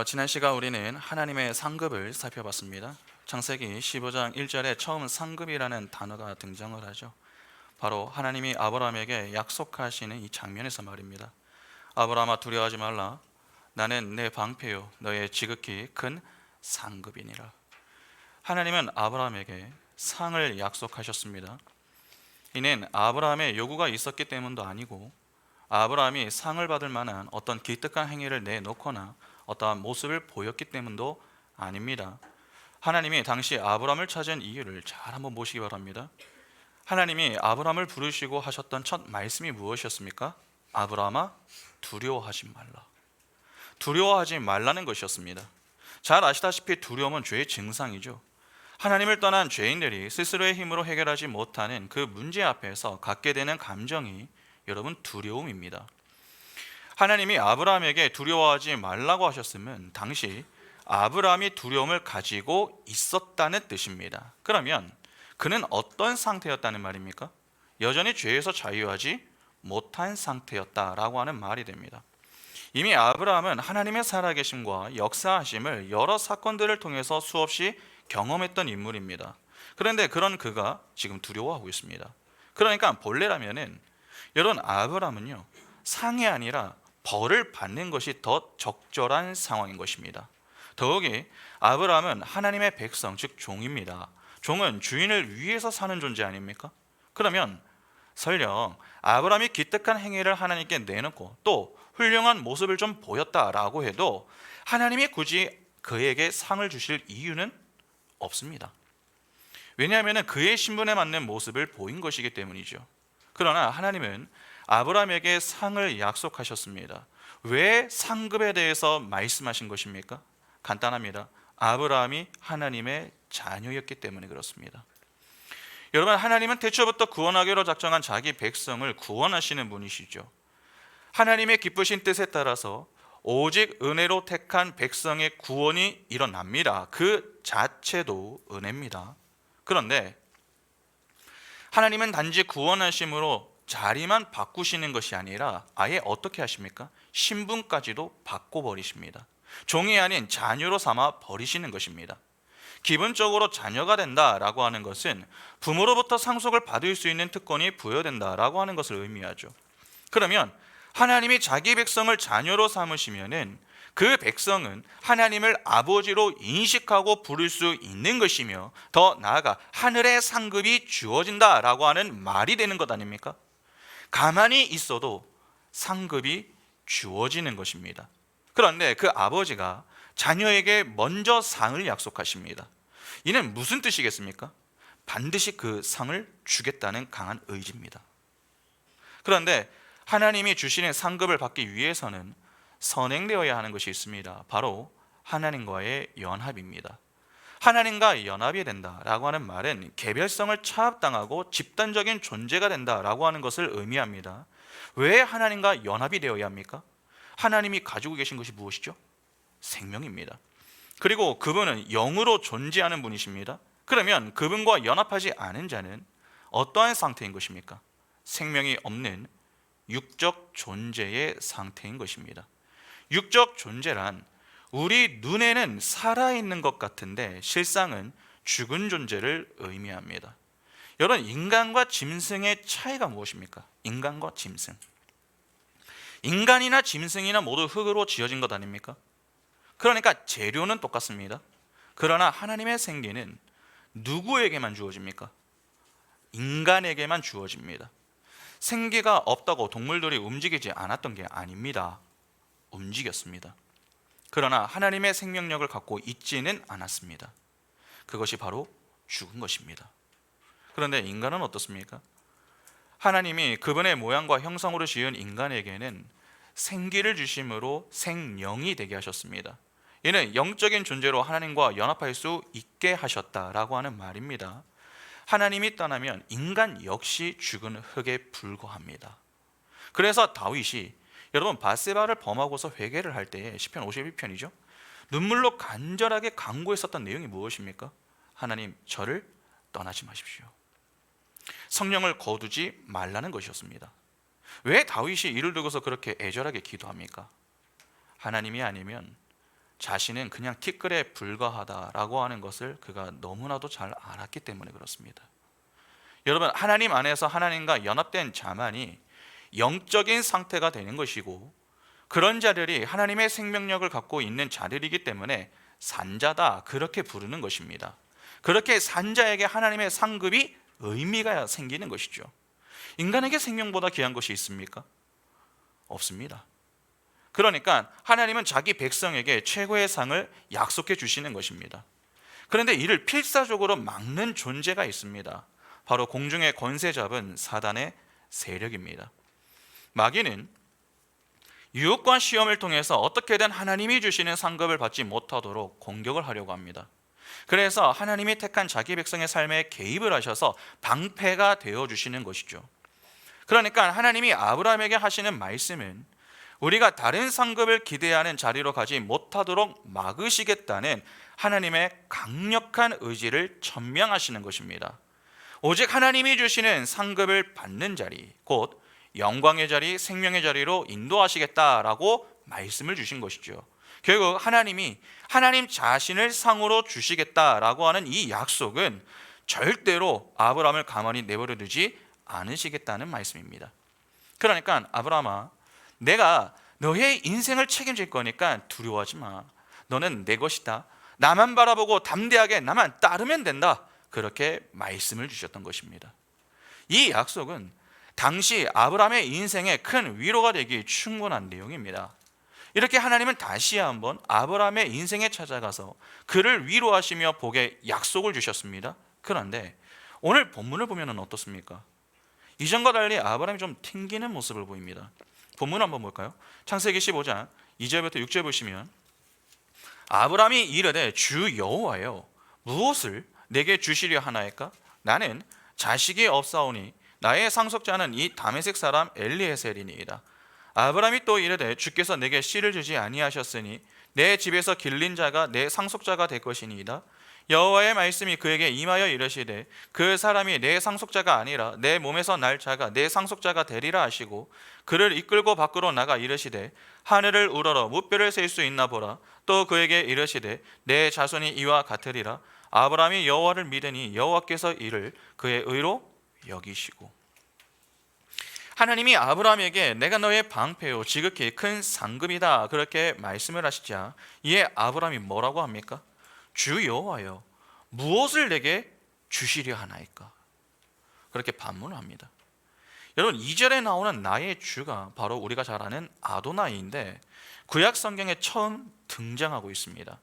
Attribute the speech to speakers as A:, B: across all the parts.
A: 지난 시간 우리는 하나님의 상급을 살펴봤습니다. 창세기 15장 1절에 처음 상급이라는 단어가 등장을 하죠. 바로 하나님이 아브라함에게 약속하시는 이 장면에서 말입니다. 아브라함아, 두려워하지 말라. 나는 내 방패요 너의 지극히 큰 상급이니라. 하나님은 아브라함에게 상을 약속하셨습니다. 이는 아브라함의 요구가 있었기 때문도 아니고 아브라함이 상을 받을 만한 어떤 기특한 행위를 내놓거나 어떠한 모습을 보였기 때문도 아닙니다. 하나님이 당시 아브라함을 찾은 이유를 잘 한번 보시기 바랍니다. 하나님이 아브라함을 부르시고 하셨던 첫 말씀이 무엇이었습니까? 아브라함아, 두려워하지 말라. 두려워하지 말라는 것이었습니다. 잘 아시다시피 두려움은 죄의 증상이죠. 하나님을 떠난 죄인들이 스스로의 힘으로 해결하지 못하는 그 문제 앞에서 갖게 되는 감정이 여러분 두려움입니다. 하나님이 아브라함에게 두려워하지 말라고 하셨으면 당시 아브라함이 두려움을 가지고 있었다는 뜻입니다. 그러면 그는 어떤 상태였다는 말입니까? 여전히 죄에서 자유하지 못한 상태였다라고 하는 말이 됩니다. 이미 아브라함은 하나님의 살아계심과 역사하심을 여러 사건들을 통해서 수없이 경험했던 인물입니다. 그런데 그런 그가 지금 두려워하고 있습니다. 그러니까 본래라면은 여러분, 아브라함은요, 상이 아니라 벌을 받는 것이 더 적절한 상황인 것입니다. 더욱이 아브라함은 하나님의 백성, 즉 종입니다. 종은 주인을 위해서 사는 존재 아닙니까? 그러면 설령 아브라함이 기특한 행위를 하나님께 내놓고 또 훌륭한 모습을 좀 보였다라고 해도 하나님이 굳이 그에게 상을 주실 이유는 없습니다. 왜냐하면 그의 신분에 맞는 모습을 보인 것이기 때문이죠. 그러나 하나님은 아브라함에게 상을 약속하셨습니다. 왜 상급에 대해서 말씀하신 것입니까? 간단합니다. 아브라함이 하나님의 자녀였기 때문에 그렇습니다. 여러분, 하나님은 태초부터 구원하기로 작정한 자기 백성을 구원하시는 분이시죠. 하나님의 기쁘신 뜻에 따라서 오직 은혜로 택한 백성의 구원이 일어납니다. 그 자체도 은혜입니다. 그런데 하나님은 단지 구원하심으로 자리만 바꾸시는 것이 아니라 아예 어떻게 하십니까? 신분까지도 바꿔버리십니다. 종이 아닌 자녀로 삼아 버리시는 것입니다. 기본적으로 자녀가 된다라고 하는 것은 부모로부터 상속을 받을 수 있는 특권이 부여된다라고 하는 것을 의미하죠. 그러면 하나님이 자기 백성을 자녀로 삼으시면은 그 백성은 하나님을 아버지로 인식하고 부를 수 있는 것이며 더 나아가 하늘의 상급이 주어진다라고 하는 말이 되는 것 아닙니까? 가만히 있어도 상급이 주어지는 것입니다. 그런데 그 아버지가 자녀에게 먼저 상을 약속하십니다. 이는 무슨 뜻이겠습니까? 반드시 그 상을 주겠다는 강한 의지입니다. 그런데 하나님이 주시는 상급을 받기 위해서는 선행되어야 하는 것이 있습니다. 바로 하나님과의 연합입니다. 하나님과 연합이 된다라고 하는 말은 개별성을 차압당하고 집단적인 존재가 된다라고 하는 것을 의미합니다. 왜 하나님과 연합이 되어야 합니까? 하나님이 가지고 계신 것이 무엇이죠? 생명입니다. 그리고 그분은 영으로 존재하는 분이십니다. 그러면 그분과 연합하지 않은 자는 어떠한 상태인 것입니까? 생명이 없는 육적 존재의 상태인 것입니다. 육적 존재란 우리 눈에는 살아있는 것 같은데 실상은 죽은 존재를 의미합니다. 여러분, 인간과 짐승의 차이가 무엇입니까? 인간과 짐승. 인간이나 짐승이나 모두 흙으로 지어진 것 아닙니까? 그러니까 재료는 똑같습니다. 그러나 하나님의 생기는 누구에게만 주어집니까? 인간에게만 주어집니다. 생기가 없다고 동물들이 움직이지 않았던 게 아닙니다. 움직였습니다. 그러나 하나님의 생명력을 갖고 있지는 않았습니다. 그것이 바로 죽은 것입니다. 그런데 인간은 어떻습니까? 하나님이 그분의 모양과 형상으로 지은 인간에게는 생기를 주심으로 생령이 되게 하셨습니다. 이는 영적인 존재로 하나님과 연합할 수 있게 하셨다라고 하는 말입니다. 하나님이 떠나면 인간 역시 죽은 흙에 불과합니다. 그래서 다윗이 여러분 밧세바를 범하고서 회개를 할 때에 시편 51편이죠. 눈물로 간절하게 간구했었던 내용이 무엇입니까? 하나님, 저를 떠나지 마십시오. 성령을 거두지 말라는 것이었습니다. 왜 다윗이 이를 두고서 그렇게 애절하게 기도합니까? 하나님이 아니면 자신은 그냥 티끌에 불과하다라고 하는 것을 그가 너무나도 잘 알았기 때문에 그렇습니다. 여러분, 하나님 안에서 하나님과 연합된 자만이 영적인 상태가 되는 것이고, 그런 자들이 하나님의 생명력을 갖고 있는 자들이기 때문에 산자다, 그렇게 부르는 것입니다. 그렇게 산자에게 하나님의 상급이 의미가 생기는 것이죠. 인간에게 생명보다 귀한 것이 있습니까? 없습니다. 그러니까 하나님은 자기 백성에게 최고의 상을 약속해 주시는 것입니다. 그런데 이를 필사적으로 막는 존재가 있습니다. 바로 공중의 권세 잡은 사단의 세력입니다. 마귀는 유혹과 시험을 통해서 어떻게든 하나님이 주시는 상급을 받지 못하도록 공격을 하려고 합니다. 그래서 하나님이 택한 자기 백성의 삶에 개입을 하셔서 방패가 되어 주시는 것이죠. 그러니까 하나님이 아브라함에게 하시는 말씀은 우리가 다른 상급을 기대하는 자리로 가지 못하도록 막으시겠다는 하나님의 강력한 의지를 천명하시는 것입니다. 오직 하나님이 주시는 상급을 받는 자리, 곧 영광의 자리, 생명의 자리로 인도하시겠다라고 말씀을 주신 것이죠. 결국 하나님이 하나님 자신을 상으로 주시겠다라고 하는 이 약속은 절대로 아브라함을 가만히 내버려 두지 않으시겠다는 말씀입니다. 그러니까 아브라함아, 내가 너의 인생을 책임질 거니까 두려워하지 마. 너는 내 것이다. 나만 바라보고 담대하게 나만 따르면 된다. 그렇게 말씀을 주셨던 것입니다. 이 약속은 당시 아브라함의 인생에 큰 위로가 되기 충분한 내용입니다. 이렇게 하나님은 다시 한번 아브라함의 인생에 찾아가서 그를 위로하시며 복의 약속을 주셨습니다. 그런데 오늘 본문을 보면 어떻습니까? 이전과 달리 아브라함이 좀 튕기는 모습을 보입니다. 본문 한번 볼까요? 창세기 15장 2절부터 6절 보시면, 아브라함이 이르되 주 여호와여, 무엇을 내게 주시려 하나이까? 나는 자식이 없사오니 나의 상속자는 이 다메섹 사람 엘리에셀이니이다. 아브라함이 또 이르되 주께서 내게 씨를 주지 아니하셨으니 내 집에서 길린 자가 내 상속자가 될 것이니이다. 여호와의 말씀이 그에게 임하여 이르시되 그 사람이 내 상속자가 아니라 내 몸에서 날 자가 내 상속자가 되리라 하시고, 그를 이끌고 밖으로 나가 이르시되 하늘을 우러러 무뼈를 셀 수 있나 보라. 또 그에게 이르시되 내 자손이 이와 같으리라. 아브라함이 여호와를 믿으니 여호와께서 이를 그의 의로 여기시고. 하나님이 아브라함에게 내가 너의 방패요 지극히 큰 상급이다, 그렇게 말씀을 하시자 이에 아브라함이 뭐라고 합니까? 주 여호와여, 무엇을 내게 주시려 하나이까? 그렇게 반문을 합니다. 여러분, 2절에 나오는 나의 주가 바로 우리가 잘 아는 아도나이인데 구약 성경에 처음 등장하고 있습니다.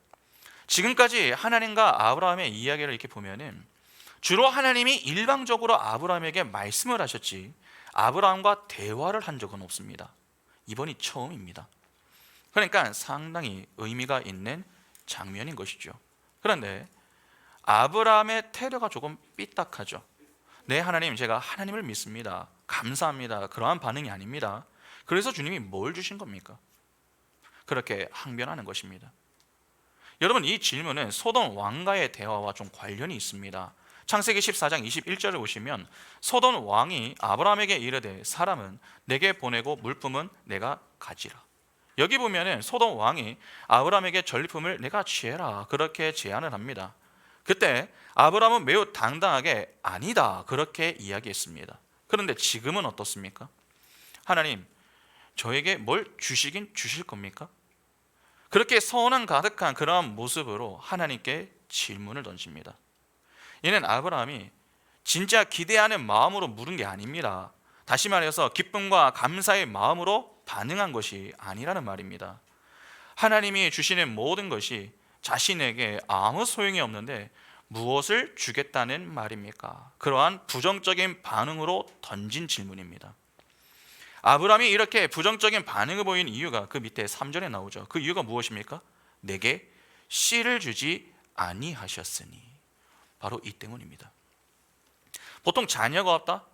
A: 지금까지 하나님과 아브라함의 이야기를 이렇게 보면은 주로 하나님이 일방적으로 아브라함에게 말씀을 하셨지 아브라함과 대화를 한 적은 없습니다. 이번이 처음입니다. 그러니까 상당히 의미가 있는 장면인 것이죠. 그런데 아브라함의 태도가 조금 삐딱하죠. 네, 하나님, 제가 하나님을 믿습니다. 감사합니다. 그러한 반응이 아닙니다. 그래서 주님이 뭘 주신 겁니까? 그렇게 항변하는 것입니다. 여러분, 이 질문은 소돔 왕과의 대화와 좀 관련이 있습니다. 창세기 14장 21절을 보시면 소돔 왕이 아브라함에게 이르되 사람은 내게 보내고 물품은 내가 가지라. 여기 보면은 소돔 왕이 아브라함에게 전리품을 내가 취해라, 그렇게 제안을 합니다. 그때 아브라함은 매우 당당하게 아니다, 그렇게 이야기했습니다. 그런데 지금은 어떻습니까? 하나님, 저에게 뭘 주시긴 주실 겁니까? 그렇게 서운함 가득한 그러한 모습으로 하나님께 질문을 던집니다. 이는 아브라함이 진짜 기대하는 마음으로 물은 게 아닙니다. 다시 말해서 기쁨과 감사의 마음으로 반응한 것이 아니라는 말입니다. 하나님이 주시는 모든 것이 자신에게 아무 소용이 없는데 무엇을 주겠다는 말입니까? 그러한 부정적인 반응으로 던진 질문입니다. 아브라함이 이렇게 부정적인 반응을 보인 이유가 그 밑에 3절에 나오죠. 그 이유가 무엇입니까? 내게 씨를 주지 아니하셨으니. 바로 이 때문입니다. 보통 자녀가 없다,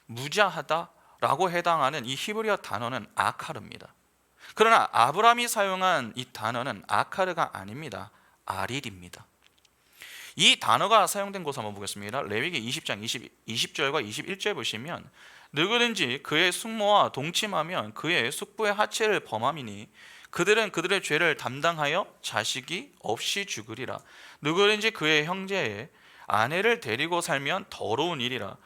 A: 무자하다라고 해당하는 이 히브리어 단어는 아카르입니다. 그러나 아브라함이 사용한 이 단어는 아카르가 아닙니다. 아릴입니다. 이 단어가 사용된 곳 한번 보겠습니다. 레위기 20장 20절과 21절 보시면 누구든지 그의 숙모와 동침하면 그의 숙부의 하체를 범함이니 그들은 그들의 죄를 담당하여 자식이 없이 죽으리라. 누구든지 그의 형제의 아내를 데리고 살면 더러운 일이라.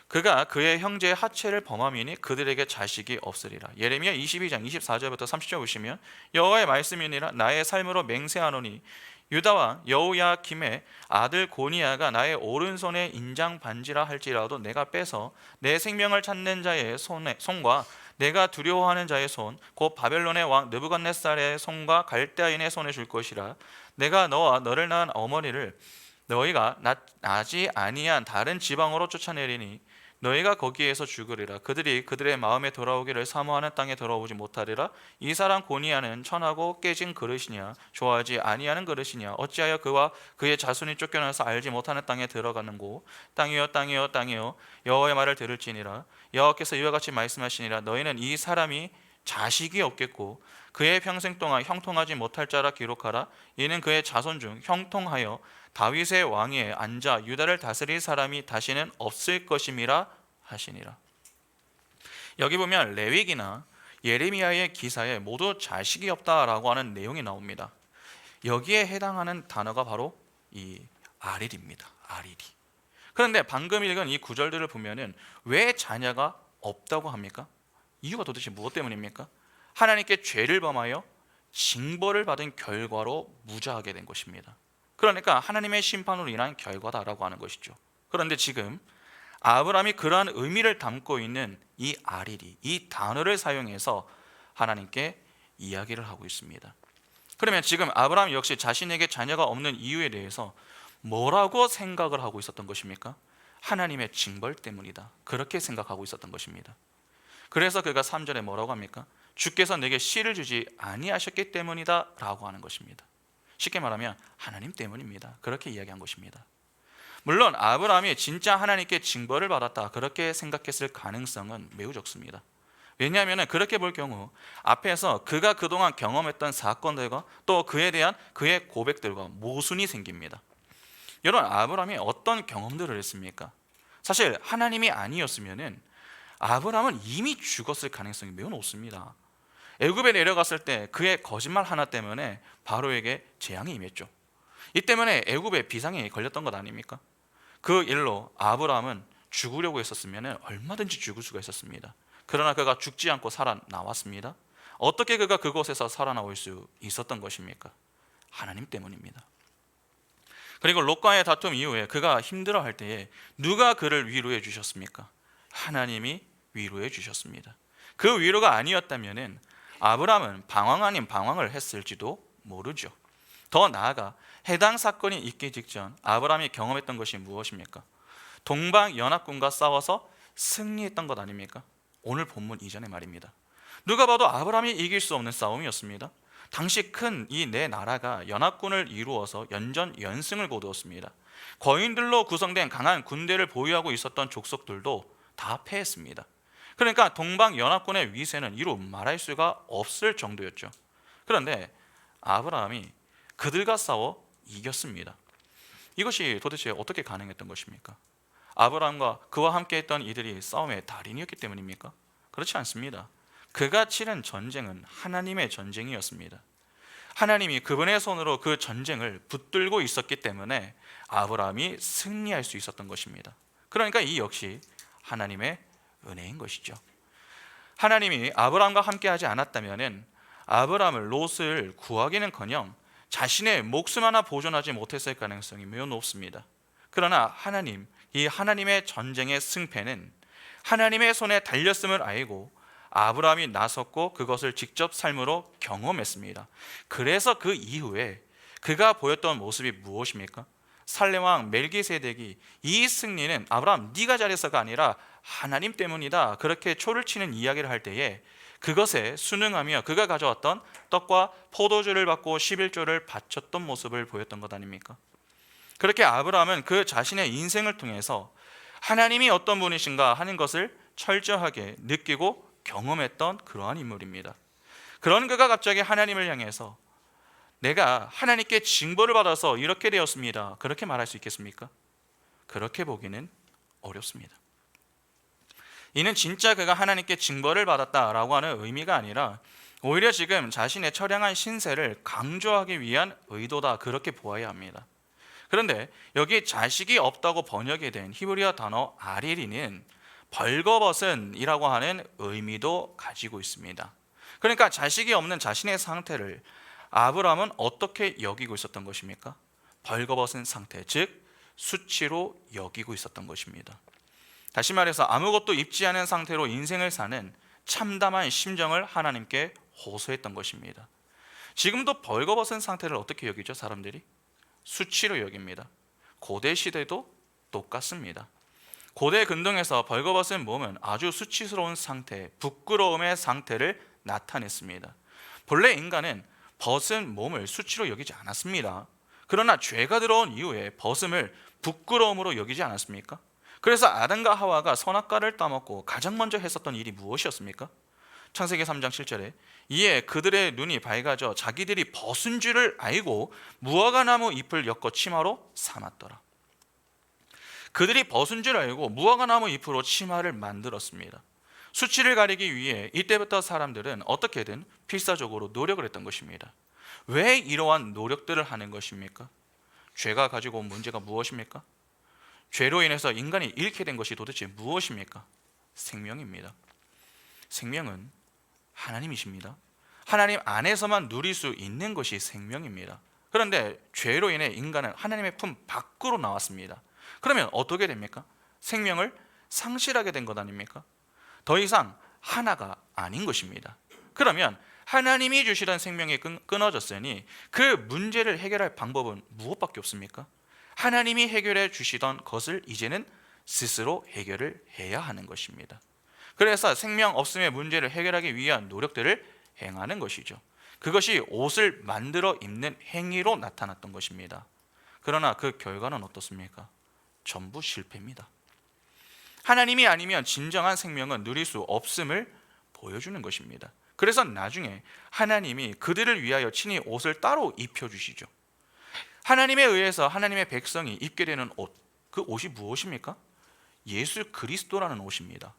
A: 그가 그의 형제의 하체를 범함이니 그들에게 자식이 없으리라. 예레미야 22장 24절부터 30절 보시면 여호와의 말씀이니라. 나의 삶으로 맹세하노니 유다와 여호야김의 아들 고니야가 나의 오른손에 인장 반지라 할지라도 내가 빼서 내 생명을 찾는 자의 손과 내가 두려워하는 자의 손 곧 바벨론의 왕 느부갓네살의 손과 갈대아인의 손에 줄 것이라. 내가 너와 너를 낳은 어머니를 너희가 나지 아니한 다른 지방으로 쫓아내리니 너희가 거기에서 죽으리라. 그들이 그들의 마음에 돌아오기를 사모하는 땅에 돌아오지 못하리라. 이 사람 고니야는 천하고 깨진 그릇이냐 좋아하지 아니하는 그릇이냐 어찌하여 그와 그의 자손이 쫓겨나서 알지 못하는 땅에 들어가는고. 땅이여 땅이여 땅이여 여호와의 말을 들을지니라. 여호와께서 이와 같이 말씀하시니라. 너희는 이 사람이 자식이 없겠고 그의 평생 동안 형통하지 못할 자라 기록하라. 이는 그의 자손 중 형통하여 다윗의 왕위에 앉아 유다를 다스릴 사람이 다시는 없을 것임이라 하시니라. 여기 보면 레위기나 예레미야의 기사에 모두 자식이 없다라고 하는 내용이 나옵니다. 여기에 해당하는 단어가 바로 이 아릴입니다. 아릴이. 그런데 방금 읽은 이 구절들을 보면은 왜 자녀가 없다고 합니까? 이유가 도대체 무엇 때문입니까? 하나님께 죄를 범하여 징벌을 받은 결과로 무자하게 된 것입니다. 그러니까 하나님의 심판으로 인한 결과다라고 하는 것이죠. 그런데 지금 아브라함이 그러한 의미를 담고 있는 이 아릴이, 이 단어를 사용해서 하나님께 이야기를 하고 있습니다. 그러면 지금 아브라함 역시 자신에게 자녀가 없는 이유에 대해서 뭐라고 생각을 하고 있었던 것입니까? 하나님의 징벌 때문이다, 그렇게 생각하고 있었던 것입니다. 그래서 그가 3절에 뭐라고 합니까? 주께서 내게 씨를 주지 아니하셨기 때문이다 라고 하는 것입니다. 쉽게 말하면 하나님 때문입니다, 그렇게 이야기한 것입니다. 물론 아브라함이 진짜 하나님께 징벌을 받았다 그렇게 생각했을 가능성은 매우 적습니다. 왜냐하면 그렇게 볼 경우 앞에서 그가 그동안 경험했던 사건들과 또 그에 대한 그의 고백들과 모순이 생깁니다. 여러분, 아브라함이 어떤 경험들을 했습니까? 사실 하나님이 아니었으면 아브라함은 이미 죽었을 가능성이 매우 높습니다. 애굽에 내려갔을 때 그의 거짓말 하나 때문에 바로에게 재앙이 임했죠. 이 때문에 애굽에 비상이 걸렸던 것 아닙니까? 그 일로 아브라함은 죽으려고 했었으면 얼마든지 죽을 수가 있었습니다. 그러나 그가 죽지 않고 살아나왔습니다. 어떻게 그가 그곳에서 살아나올 수 있었던 것입니까? 하나님 때문입니다. 그리고 롯과의 다툼 이후에 그가 힘들어할 때에 누가 그를 위로해 주셨습니까? 하나님이 위로해 주셨습니다. 그 위로가 아니었다면 아브라함은 방황 아닌 방황을 했을지도 모르죠. 더 나아가 해당 사건이 있기 직전 아브라함이 경험했던 것이 무엇입니까? 동방연합군과 싸워서 승리했던 것 아닙니까? 오늘 본문 이전의 말입니다. 누가 봐도 아브라함이 이길 수 없는 싸움이었습니다. 당시 큰 이 네 나라가 연합군을 이루어서 연전연승을 거두었습니다. 거인들로 구성된 강한 군대를 보유하고 있었던 족속들도 다 패했습니다. 그러니까 동방연합군의 위세는 이루 말할 수가 없을 정도였죠. 그런데 아브라함이 그들과 싸워 이겼습니다. 이것이 도대체 어떻게 가능했던 것입니까? 아브라함과 그와 함께 했던 이들이 싸움의 달인이었기 때문입니까? 그렇지 않습니다. 그가 치른 전쟁은 하나님의 전쟁이었습니다. 하나님이 그분의 손으로 그 전쟁을 붙들고 있었기 때문에 아브라함이 승리할 수 있었던 것입니다. 그러니까 이 역시 하나님의 은혜인 것이죠. 하나님이 아브라함과 함께 하지 않았다면 아브라함을 롯을 구하기는커녕 자신의 목숨 하나 보존하지 못했을 가능성이 매우 높습니다. 그러나 하나님, 이 하나님의 전쟁의 승패는 하나님의 손에 달렸음을 알고 아브라함이 나섰고 그것을 직접 삶으로 경험했습니다. 그래서 그 이후에 그가 보였던 모습이 무엇입니까? 살렘왕 멜기세덱이 이 승리는 아브라함 네가 잘해서가 아니라 하나님 때문이다 그렇게 초를 치는 이야기를 할 때에 그것에 순응하며 그가 가져왔던 떡과 포도주를 받고 11조를 바쳤던 모습을 보였던 것 아닙니까? 그렇게 아브라함은 그 자신의 인생을 통해서 하나님이 어떤 분이신가 하는 것을 철저하게 느끼고 경험했던 그러한 인물입니다. 그런 그가 갑자기 하나님을 향해서 내가 하나님께 징벌을 받아서 이렇게 되었습니다 그렇게 말할 수 있겠습니까? 그렇게 보기는 어렵습니다. 이는 진짜 그가 하나님께 징벌을 받았다라고 하는 의미가 아니라 오히려 지금 자신의 처량한 신세를 강조하기 위한 의도다, 그렇게 보아야 합니다. 그런데 여기 자식이 없다고 번역이 된 히브리어 단어 아리리는 벌거벗은이라고 하는 의미도 가지고 있습니다. 그러니까 자식이 없는 자신의 상태를 아브라함은 어떻게 여기고 있었던 것입니까? 벌거벗은 상태, 즉 수치로 여기고 있었던 것입니다. 다시 말해서 아무것도 입지 않은 상태로 인생을 사는 참담한 심정을 하나님께 호소했던 것입니다. 지금도 벌거벗은 상태를 어떻게 여기죠? 사람들이 수치로 여깁니다. 고대 시대도 똑같습니다. 고대 근동에서 벌거벗은 몸은 아주 수치스러운 상태, 부끄러움의 상태를 나타냈습니다. 본래 인간은 벗은 몸을 수치로 여기지 않았습니다. 그러나 죄가 들어온 이후에 벗음을 부끄러움으로 여기지 않았습니까? 그래서 아담과 하와가 선악과를 따먹고 가장 먼저 했었던 일이 무엇이었습니까? 창세기 3장 7절에 이에 그들의 눈이 밝아져 자기들이 벗은 줄을 알고 무화과나무 잎을 엮어 치마로 삼았더라. 그들이 벗은 줄 알고 무화과나무 잎으로 치마를 만들었습니다. 수치를 가리기 위해 이때부터 사람들은 어떻게든 필사적으로 노력을 했던 것입니다. 왜 이러한 노력들을 하는 것입니까? 죄가 가지고 온 문제가 무엇입니까? 죄로 인해서 인간이 잃게 된 것이 도대체 무엇입니까? 생명입니다. 생명은 하나님이십니다. 하나님 안에서만 누릴 수 있는 것이 생명입니다. 그런데 죄로 인해 인간은 하나님의 품 밖으로 나왔습니다. 그러면 어떻게 됩니까? 생명을 상실하게 된 것 아닙니까? 더 이상 하나가 아닌 것입니다. 그러면 하나님이 주시던 생명이 끊어졌으니 그 문제를 해결할 방법은 무엇밖에 없습니까? 하나님이 해결해 주시던 것을 이제는 스스로 해결을 해야 하는 것입니다. 그래서 생명 없음의 문제를 해결하기 위한 노력들을 행하는 것이죠. 그것이 옷을 만들어 입는 행위로 나타났던 것입니다. 그러나 그 결과는 어떻습니까? 전부 실패입니다. 하나님이 아니면 진정한 생명은 누릴 수 없음을 보여주는 것입니다. 그래서 나중에 하나님이 그들을 위하여 친히 옷을 따로 입혀주시죠. 하나님에 의해서 하나님의 백성이 입게 되는 옷, 그 옷이 무엇입니까? 예수 그리스도라는 옷입니다.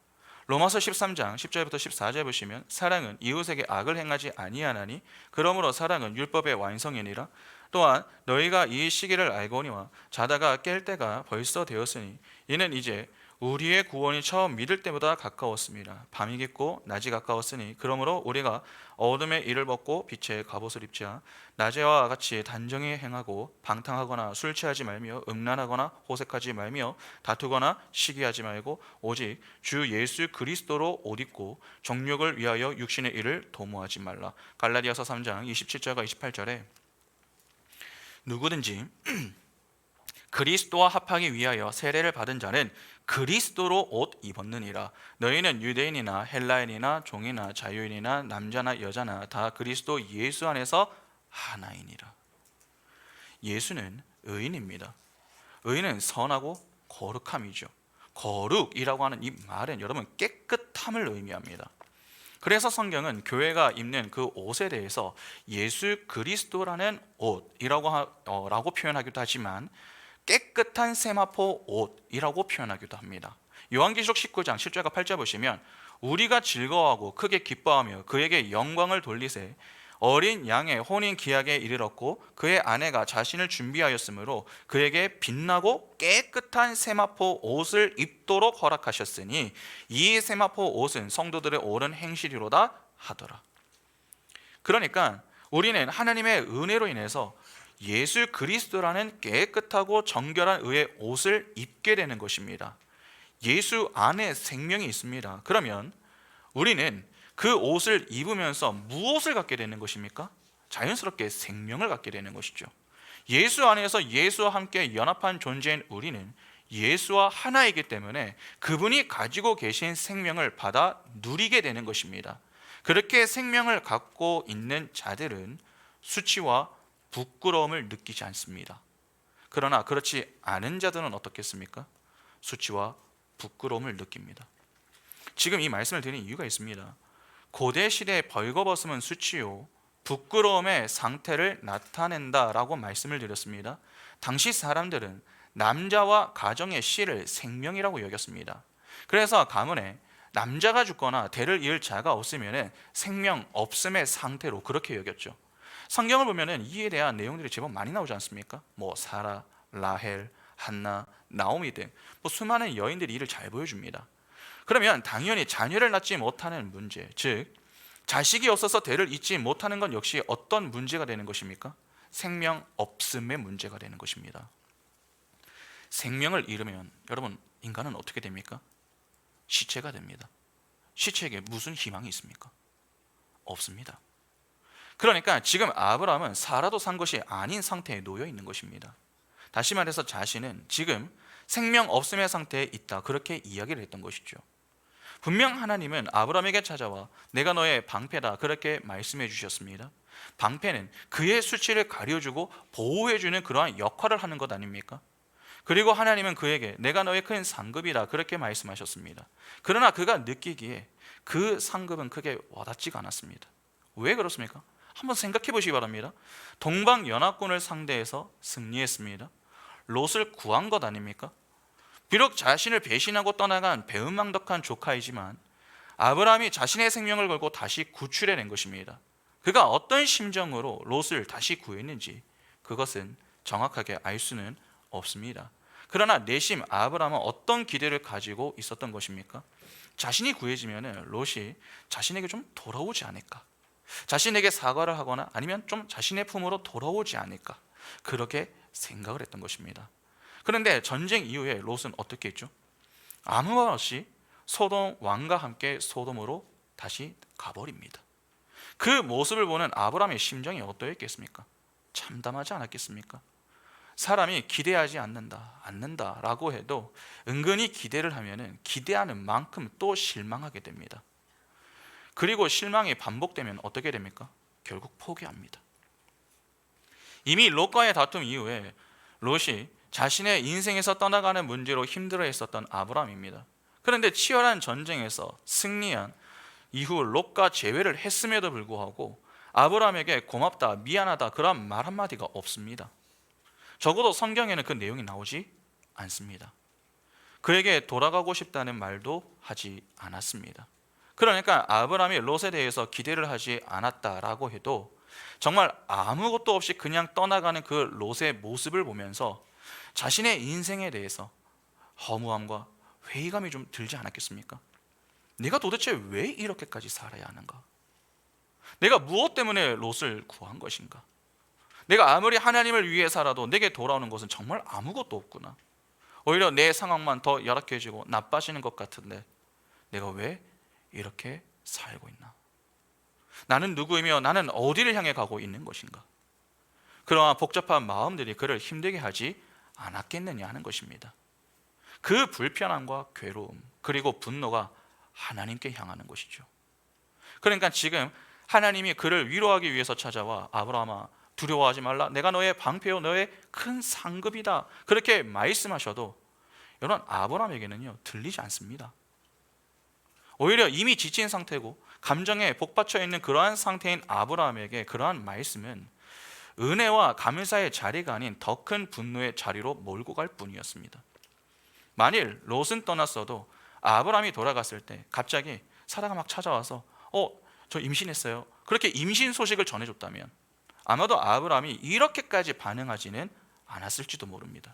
A: 로마서 13장 10절부터 14절 보시면 사랑은 이웃에게 악을 행하지 아니하나니 그러므로 사랑은 율법의 완성이니라. 또한 너희가 이 시기를 알거니와 자다가 깰 때가 벌써 되었으니 이는 이제 우리의 구원이 처음 믿을 때보다 가까웠습니다. 밤이 깊고 낮이 가까웠으니 그러므로 우리가 어둠의 일을 벗고 빛의 갑옷을 입자. 낮에와 같이 단정히 행하고 방탕하거나 술 취하지 말며 음란하거나 호색하지 말며 다투거나 시기하지 말고 오직 주 예수 그리스도로 옷 입고 정욕을 위하여 육신의 일을 도모하지 말라. 갈라디아서 3장 27절과 28절에 누구든지 그리스도와 합하기 위하여 세례를 받은 자는 그리스도로 옷 입었느니라. 너희는 유대인이나 헬라인이나 종이나 자유인이나 남자나 여자나 다 그리스도 예수 안에서 하나이니라. 예수는 의인입니다. 의인은 선하고 거룩함이죠. 거룩이라고 하는 이 말은 여러분 깨끗함을 의미합니다. 그래서 성경은 교회가 입는 그 옷에 대해서 예수 그리스도라는 옷이라고 표현하기도 하지만 깨끗한 세마포 옷이라고 표현하기도 합니다. 요한계시록 19장 7절과 8절 보시면 우리가 즐거워하고 크게 기뻐하며 그에게 영광을 돌리세 어린 양의 혼인 기약에 이르렀고 그의 아내가 자신을 준비하였으므로 그에게 빛나고 깨끗한 세마포 옷을 입도록 허락하셨으니 이 세마포 옷은 성도들의 옳은 행실이로다 하더라. 그러니까 우리는 하나님의 은혜로 인해서 예수 그리스도라는 깨끗하고 정결한 의의 옷을 입게 되는 것입니다. 예수 안에 생명이 있습니다. 그러면 우리는 그 옷을 입으면서 무엇을 갖게 되는 것입니까? 자연스럽게 생명을 갖게 되는 것이죠. 예수 안에서 예수와 함께 연합한 존재인 우리는 예수와 하나이기 때문에 그분이 가지고 계신 생명을 받아 누리게 되는 것입니다. 그렇게 생명을 갖고 있는 자들은 수치와 부끄러움을 느끼지 않습니다. 그러나 그렇지 않은 자들은 어떻겠습니까? 수치와 부끄러움을 느낍니다. 지금 이 말씀을 드리는 이유가 있습니다. 고대 시대의 벌거벗음은 수치요 부끄러움의 상태를 나타낸다라고 말씀을 드렸습니다. 당시 사람들은 남자와 가정의 씨를 생명이라고 여겼습니다. 그래서 가문에 남자가 죽거나 대를 이을 자가 없으면 생명 없음의 상태로 그렇게 여겼죠. 성경을 보면 이에 대한 내용들이 제법 많이 나오지 않습니까? 뭐 사라, 라헬, 한나, 나오미 등 수많은 여인들이 이를 잘 보여줍니다. 그러면 당연히 자녀를 낳지 못하는 문제, 즉 자식이 없어서 대를 잇지 못하는 건 역시 어떤 문제가 되는 것입니까? 생명 없음의 문제가 되는 것입니다. 생명을 잃으면 여러분, 인간은 어떻게 됩니까? 시체가 됩니다. 시체에게 무슨 희망이 있습니까? 없습니다. 그러니까 지금 아브라함은 살아도 산 것이 아닌 상태에 놓여 있는 것입니다. 다시 말해서 자신은 지금 생명 없음의 상태에 있다, 그렇게 이야기를 했던 것이죠. 분명 하나님은 아브라함에게 찾아와 내가 너의 방패다, 그렇게 말씀해 주셨습니다. 방패는 그의 수치를 가려주고 보호해주는 그러한 역할을 하는 것 아닙니까? 그리고 하나님은 그에게 내가 너의 큰 상급이다, 그렇게 말씀하셨습니다. 그러나 그가 느끼기에 그 상급은 크게 와닿지가 않았습니다. 왜 그렇습니까? 한번 생각해 보시기 바랍니다. 동방연합군을 상대해서 승리했습니다. 롯을 구한 것 아닙니까? 비록 자신을 배신하고 떠나간 배은망덕한 조카이지만 아브라함이 자신의 생명을 걸고 다시 구출해낸 것입니다. 그가 어떤 심정으로 롯을 다시 구했는지 그것은 정확하게 알 수는 없습니다. 그러나 내심 아브라함은 어떤 기대를 가지고 있었던 것입니까? 자신이 구해지면 롯이 자신에게 좀 돌아오지 않을까, 자신에게 사과를 하거나 아니면 좀 자신의 품으로 돌아오지 않을까, 그렇게 생각을 했던 것입니다. 그런데 전쟁 이후에 롯은 어떻게 했죠? 아무 말 없이 소돔 왕과 함께 소돔으로 다시 가버립니다. 그 모습을 보는 아브라함의 심정이 어떠했겠습니까? 참담하지 않았겠습니까? 사람이 기대하지 않는다라고 해도 은근히 기대를 하면 기대하는 만큼 또 실망하게 됩니다. 그리고 실망이 반복되면 어떻게 됩니까? 결국 포기합니다. 이미 롯과의 다툼 이후에 롯이 자신의 인생에서 떠나가는 문제로 힘들어했었던 아브라함입니다. 그런데 치열한 전쟁에서 승리한 이후 롯과 재회를 했음에도 불구하고 아브라함에게 고맙다, 미안하다, 그런 말 한마디가 없습니다. 적어도 성경에는 그 내용이 나오지 않습니다. 그에게 돌아가고 싶다는 말도 하지 않았습니다. 그러니까 아브라함이 롯에 대해서 기대를 하지 않았다라고 해도 정말 아무것도 없이 그냥 떠나가는 그 롯의 모습을 보면서 자신의 인생에 대해서 허무함과 회의감이 좀 들지 않았겠습니까? 내가 도대체 왜 이렇게까지 살아야 하는가? 내가 무엇 때문에 롯을 구한 것인가? 내가 아무리 하나님을 위해 살아도 내게 돌아오는 것은 정말 아무것도 없구나. 오히려 내 상황만 더 열악해지고 나빠지는 것 같은데 내가 왜 이렇게 살고 있나? 나는 누구이며 나는 어디를 향해 가고 있는 것인가? 그러한 복잡한 마음들이 그를 힘들게 하지 않았겠느냐 하는 것입니다. 그 불편함과 괴로움 그리고 분노가 하나님께 향하는 것이죠. 그러니까 지금 하나님이 그를 위로하기 위해서 찾아와 아브라함아, 두려워하지 말라, 내가 너의 방패요 너의 큰 상급이다, 그렇게 말씀하셔도 여러분, 아브라함에게는요 들리지 않습니다. 오히려 이미 지친 상태고 감정에 복받쳐 있는 그러한 상태인 아브라함에게 그러한 말씀은 은혜와 감사의 자리가 아닌 더 큰 분노의 자리로 몰고 갈 뿐이었습니다. 만일 롯은 떠났어도 아브라함이 돌아갔을 때 갑자기 사라가 막 찾아와서 저 임신했어요, 그렇게 임신 소식을 전해줬다면 아마도 아브라함이 이렇게까지 반응하지는 않았을지도 모릅니다.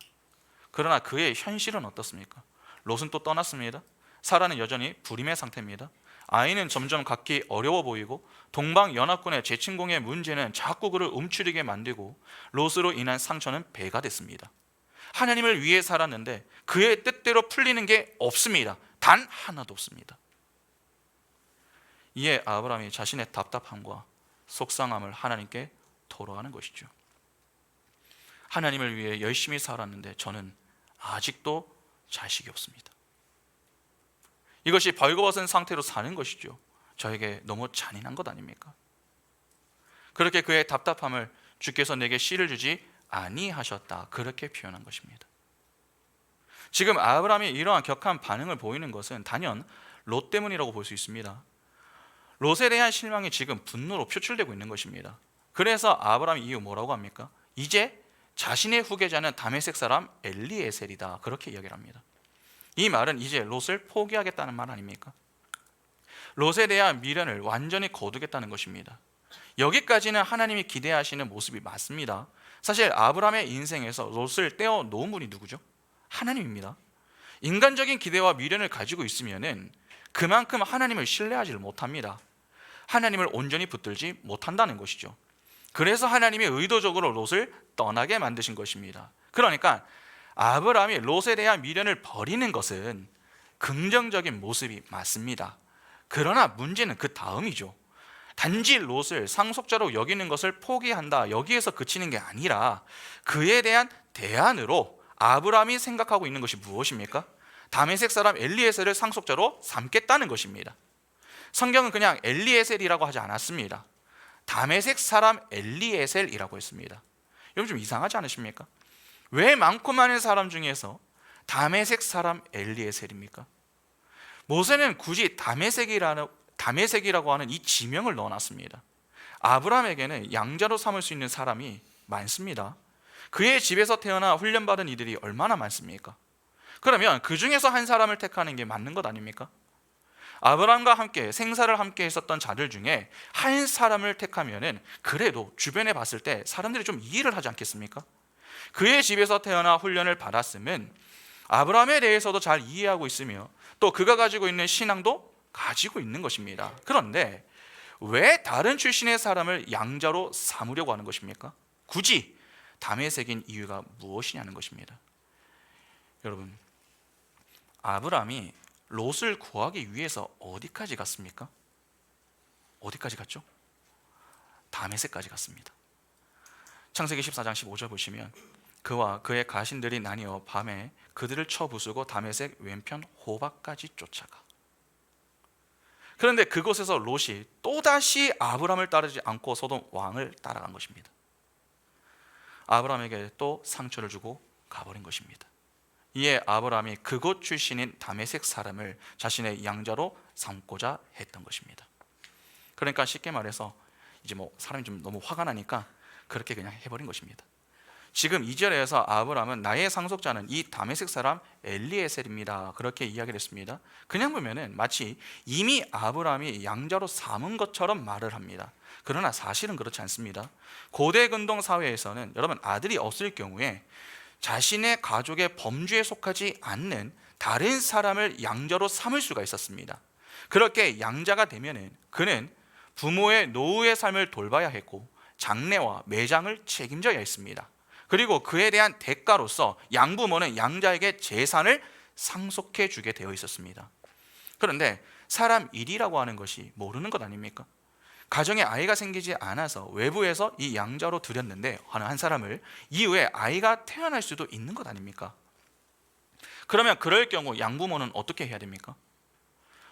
A: 그러나 그의 현실은 어떻습니까? 롯은 또 떠났습니다. 사라는 여전히 불임의 상태입니다. 아이는 점점 갖기 어려워 보이고 동방연합군의 재침공의 문제는 자꾸 그를 움츠리게 만들고 롯으로 인한 상처는 배가 됐습니다. 하나님을 위해 살았는데 그의 뜻대로 풀리는 게 없습니다. 단 하나도 없습니다. 이에 아브라함이 자신의 답답함과 속상함을 하나님께 토로하는 것이죠. 하나님을 위해 열심히 살았는데 저는 아직도 자식이 없습니다. 이것이 벌거벗은 상태로 사는 것이죠. 저에게 너무 잔인한 것 아닙니까? 그렇게 그의 답답함을 주께서 내게 씨를 주지 아니하셨다, 그렇게 표현한 것입니다. 지금 아브라함이 이러한 격한 반응을 보이는 것은 단연 롯 때문이라고 볼 수 있습니다. 롯에 대한 실망이 지금 분노로 표출되고 있는 것입니다. 그래서 아브라함이 이후 뭐라고 합니까? 이제 자신의 후계자는 다메섹 사람 엘리에셀이다, 그렇게 이야기를 합니다. 이 말은 이제 롯을 포기하겠다는 말 아닙니까? 롯에 대한 미련을 완전히 거두겠다는 것입니다. 여기까지는 하나님이 기대하시는 모습이 맞습니다. 사실 아브라함의 인생에서 롯을 떼어 놓은 분이 누구죠? 하나님입니다. 인간적인 기대와 미련을 가지고 있으면은 그만큼 하나님을 신뢰하지 못합니다. 하나님을 온전히 붙들지 못한다는 것이죠. 그래서 하나님이 의도적으로 롯을 떠나게 만드신 것입니다. 그러니까 아브라함이 롯에 대한 미련을 버리는 것은 긍정적인 모습이 맞습니다. 그러나 문제는 그 다음이죠. 단지 롯을 상속자로 여기는 것을 포기한다, 여기에서 그치는 게 아니라 그에 대한 대안으로 아브라함이 생각하고 있는 것이 무엇입니까? 다메섹 사람 엘리에셀을 상속자로 삼겠다는 것입니다. 성경은 그냥 엘리에셀이라고 하지 않았습니다. 다메섹 사람 엘리에셀이라고 했습니다. 여러분 좀 이상하지 않으십니까? 왜 많고 많은 사람 중에서 다메섹 사람 엘리에셀입니까? 모세는 굳이 다메섹이라고 하는 이 지명을 넣어놨습니다. 아브라함에게는 양자로 삼을 수 있는 사람이 많습니다. 그의 집에서 태어나 훈련받은 이들이 얼마나 많습니까? 그러면 그 중에서 한 사람을 택하는 게 맞는 것 아닙니까? 아브라함과 함께 생사를 함께 했었던 자들 중에 한 사람을 택하면은 그래도 주변에 봤을 때 사람들이 좀 이해를 하지 않겠습니까? 그의 집에서 태어나 훈련을 받았으면 아브라함에 대해서도 잘 이해하고 있으며 또 그가 가지고 있는 신앙도 가지고 있는 것입니다. 그런데 왜 다른 출신의 사람을 양자로 삼으려고 하는 것입니까? 굳이 다메섹인 이유가 무엇이냐는 것입니다. 여러분, 아브라함이 롯을 구하기 위해서 어디까지 갔습니까? 어디까지 갔죠? 다메섹까지 갔습니다. 창세기 14장 15절 보시면 그와 그의 가신들이 나뉘어 밤에 그들을 쳐 부수고 다메섹 왼편 호박까지 쫓아가. 그런데 그곳에서 롯이 또다시 아브라함을 따르지 않고 소돔 왕을 따라간 것입니다. 아브라함에게 또 상처를 주고 가버린 것입니다. 이에 아브라함이 그곳 출신인 다메섹 사람을 자신의 양자로 삼고자 했던 것입니다. 그러니까 쉽게 말해서 이제 사람이 좀 너무 화가 나니까 그렇게 그냥 해버린 것입니다. 지금 2절에서 아브라함은 나의 상속자는 이 다메섹 사람 엘리에셀입니다, 그렇게 이야기를 했습니다. 그냥 보면은 마치 이미 아브라함이 양자로 삼은 것처럼 말을 합니다. 그러나 사실은 그렇지 않습니다. 고대 근동 사회에서는 여러분 아들이 없을 경우에 자신의 가족의 범주에 속하지 않는 다른 사람을 양자로 삼을 수가 있었습니다. 그렇게 양자가 되면은 그는 부모의 노후의 삶을 돌봐야 했고 장례와 매장을 책임져야 했습니다. 그리고 그에 대한 대가로서 양부모는 양자에게 재산을 상속해 주게 되어 있었습니다. 그런데 사람 일이라고 하는 것이 모르는 것 아닙니까? 가정에 아이가 생기지 않아서 외부에서 이 양자로 들였는데 한 사람을 이후에 아이가 태어날 수도 있는 것 아닙니까? 그러면 그럴 경우 양부모는 어떻게 해야 됩니까?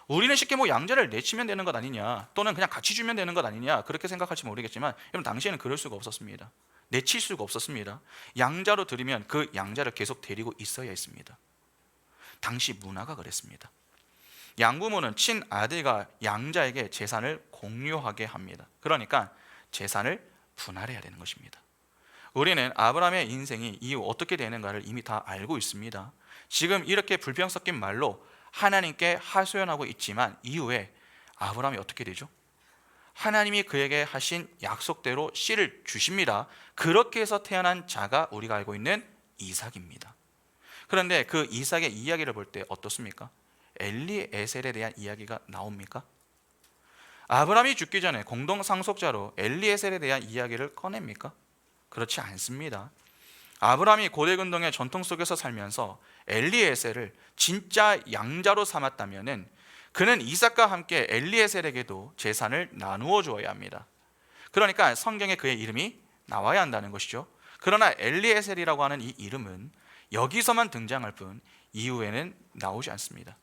A: 우리는 쉽게 양자를 내치면 되는 것 아니냐, 또는 그냥 같이 주면 되는 것 아니냐, 그렇게 생각할지 모르겠지만 여러분 당시에는 그럴 수가 없었습니다. 내칠 수가 없었습니다. 양자로 들이면 그 양자를 계속 데리고 있어야 했습니다. 당시 문화가 그랬습니다. 양부모는 친아들과 양자에게 재산을 공유하게 합니다. 그러니까 재산을 분할해야 되는 것입니다. 우리는 아브라함의 인생이 이후 어떻게 되는가를 이미 다 알고 있습니다. 지금 이렇게 불평 섞인 말로 하나님께 하소연하고 있지만 이후에 아브라함이 어떻게 되죠? 하나님이 그에게 하신 약속대로 씨를 주십니다. 그렇게 해서 태어난 자가 우리가 알고 있는 이삭입니다. 그런데 그 이삭의 이야기를 볼 때 어떻습니까? 엘리에셀에 대한 이야기가 나옵니까? 아브라함이 죽기 전에 공동 상속자로 엘리에셀에 대한 이야기를 꺼냅니까? 그렇지 않습니다. 아브라함이 고대 근동의 전통 속에서 살면서 엘리에셀을 진짜 양자로 삼았다면은 그는 이삭과 함께 엘리에셀에게도 재산을 나누어 주어야 합니다. 그러니까 성경에 그의 이름이 나와야 한다는 것이죠. 그러나 엘리에셀이라고 하는 이 이름은 여기서만 등장할 뿐 이후에는 나오지 않습니다.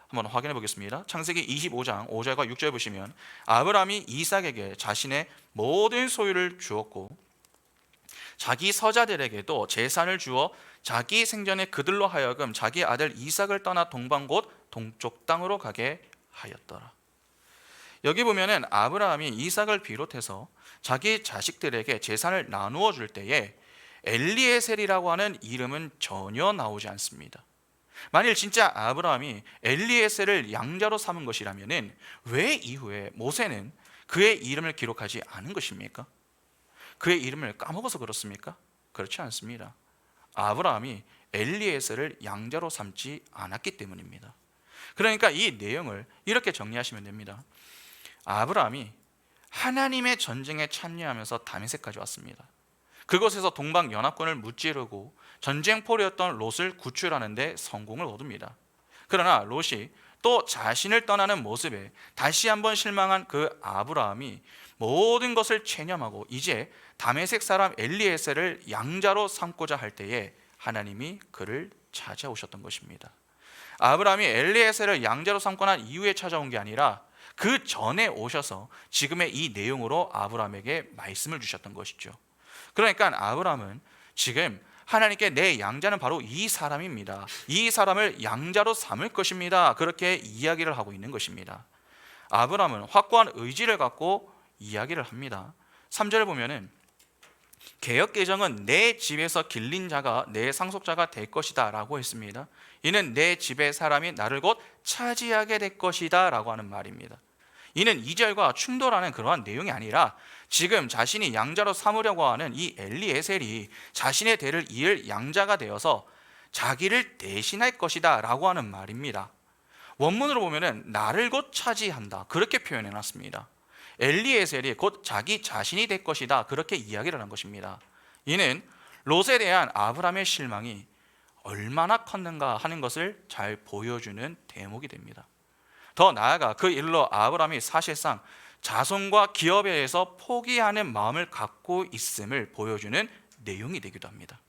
A: 한번 확인해 보겠습니다. 창세기 25장 5절과 6절 보시면 아브라함이 이삭에게 자신의 모든 소유를 주었고 자기 서자들에게도 재산을 주어 자기 생전에 그들로 하여금 자기 아들 이삭을 떠나 동방 곧 동쪽 땅으로 가게 하였더라. 여기 보면은 아브라함이 이삭을 비롯해서 자기 자식들에게 재산을 나누어 줄 때에 엘리에셀이라고 하는 이름은 전혀 나오지 않습니다. 만일 진짜 아브라함이 엘리에셀을 양자로 삼은 것이라면은 왜 이후에 모세는 그의 이름을 기록하지 않은 것입니까? 그의 이름을 까먹어서 그렇습니까? 그렇지 않습니다. 아브라함이 엘리에셀을 양자로 삼지 않았기 때문입니다. 그러니까 이 내용을 이렇게 정리하시면 됩니다. 아브라함이 하나님의 전쟁에 참여하면서 다메섹까지 왔습니다. 그곳에서 동방 연합군을 무찌르고 전쟁포로였던 롯을 구출하는 데 성공을 거둡니다. 그러나 롯이 또 자신을 떠나는 모습에 다시 한번 실망한 그 아브라함이 모든 것을 체념하고 이제 다메섹 사람 엘리에셀을 양자로 삼고자 할 때에 하나님이 그를 찾아오셨던 것입니다. 아브라함이 엘리에셀을 양자로 삼고 난 이후에 찾아온 게 아니라 그 전에 오셔서 지금의 이 내용으로 아브라함에게 말씀을 주셨던 것이죠. 그러니까 아브라함은 지금 하나님께 내 양자는 바로 이 사람입니다. 이 사람을 양자로 삼을 것입니다. 그렇게 이야기를 하고 있는 것입니다. 아브라함은 확고한 의지를 갖고 이야기를 합니다. 3절을 보면은 개역개정은 내 집에서 길린 자가 내 상속자가 될 것이다 라고 했습니다. 이는 내 집의 사람이 나를 곧 차지하게 될 것이다 라고 하는 말입니다. 이는 2절과 충돌하는 그러한 내용이 아니라 지금 자신이 양자로 삼으려고 하는 이 엘리에셀이 자신의 대를 이을 양자가 되어서 자기를 대신할 것이다 라고 하는 말입니다. 원문으로 보면은 나를 곧 차지한다 그렇게 표현해 놨습니다. 엘리에셀이 곧 자기 자신이 될 것이다 그렇게 이야기를 한 것입니다. 이는 롯에 대한 아브라함의 실망이 얼마나 컸는가 하는 것을 잘 보여주는 대목이 됩니다. 더 나아가 그 일로 아브라함이 사실상 자손과 기업에 대해서 포기하는 마음을 갖고 있음을 보여주는 내용이 되기도 합니다.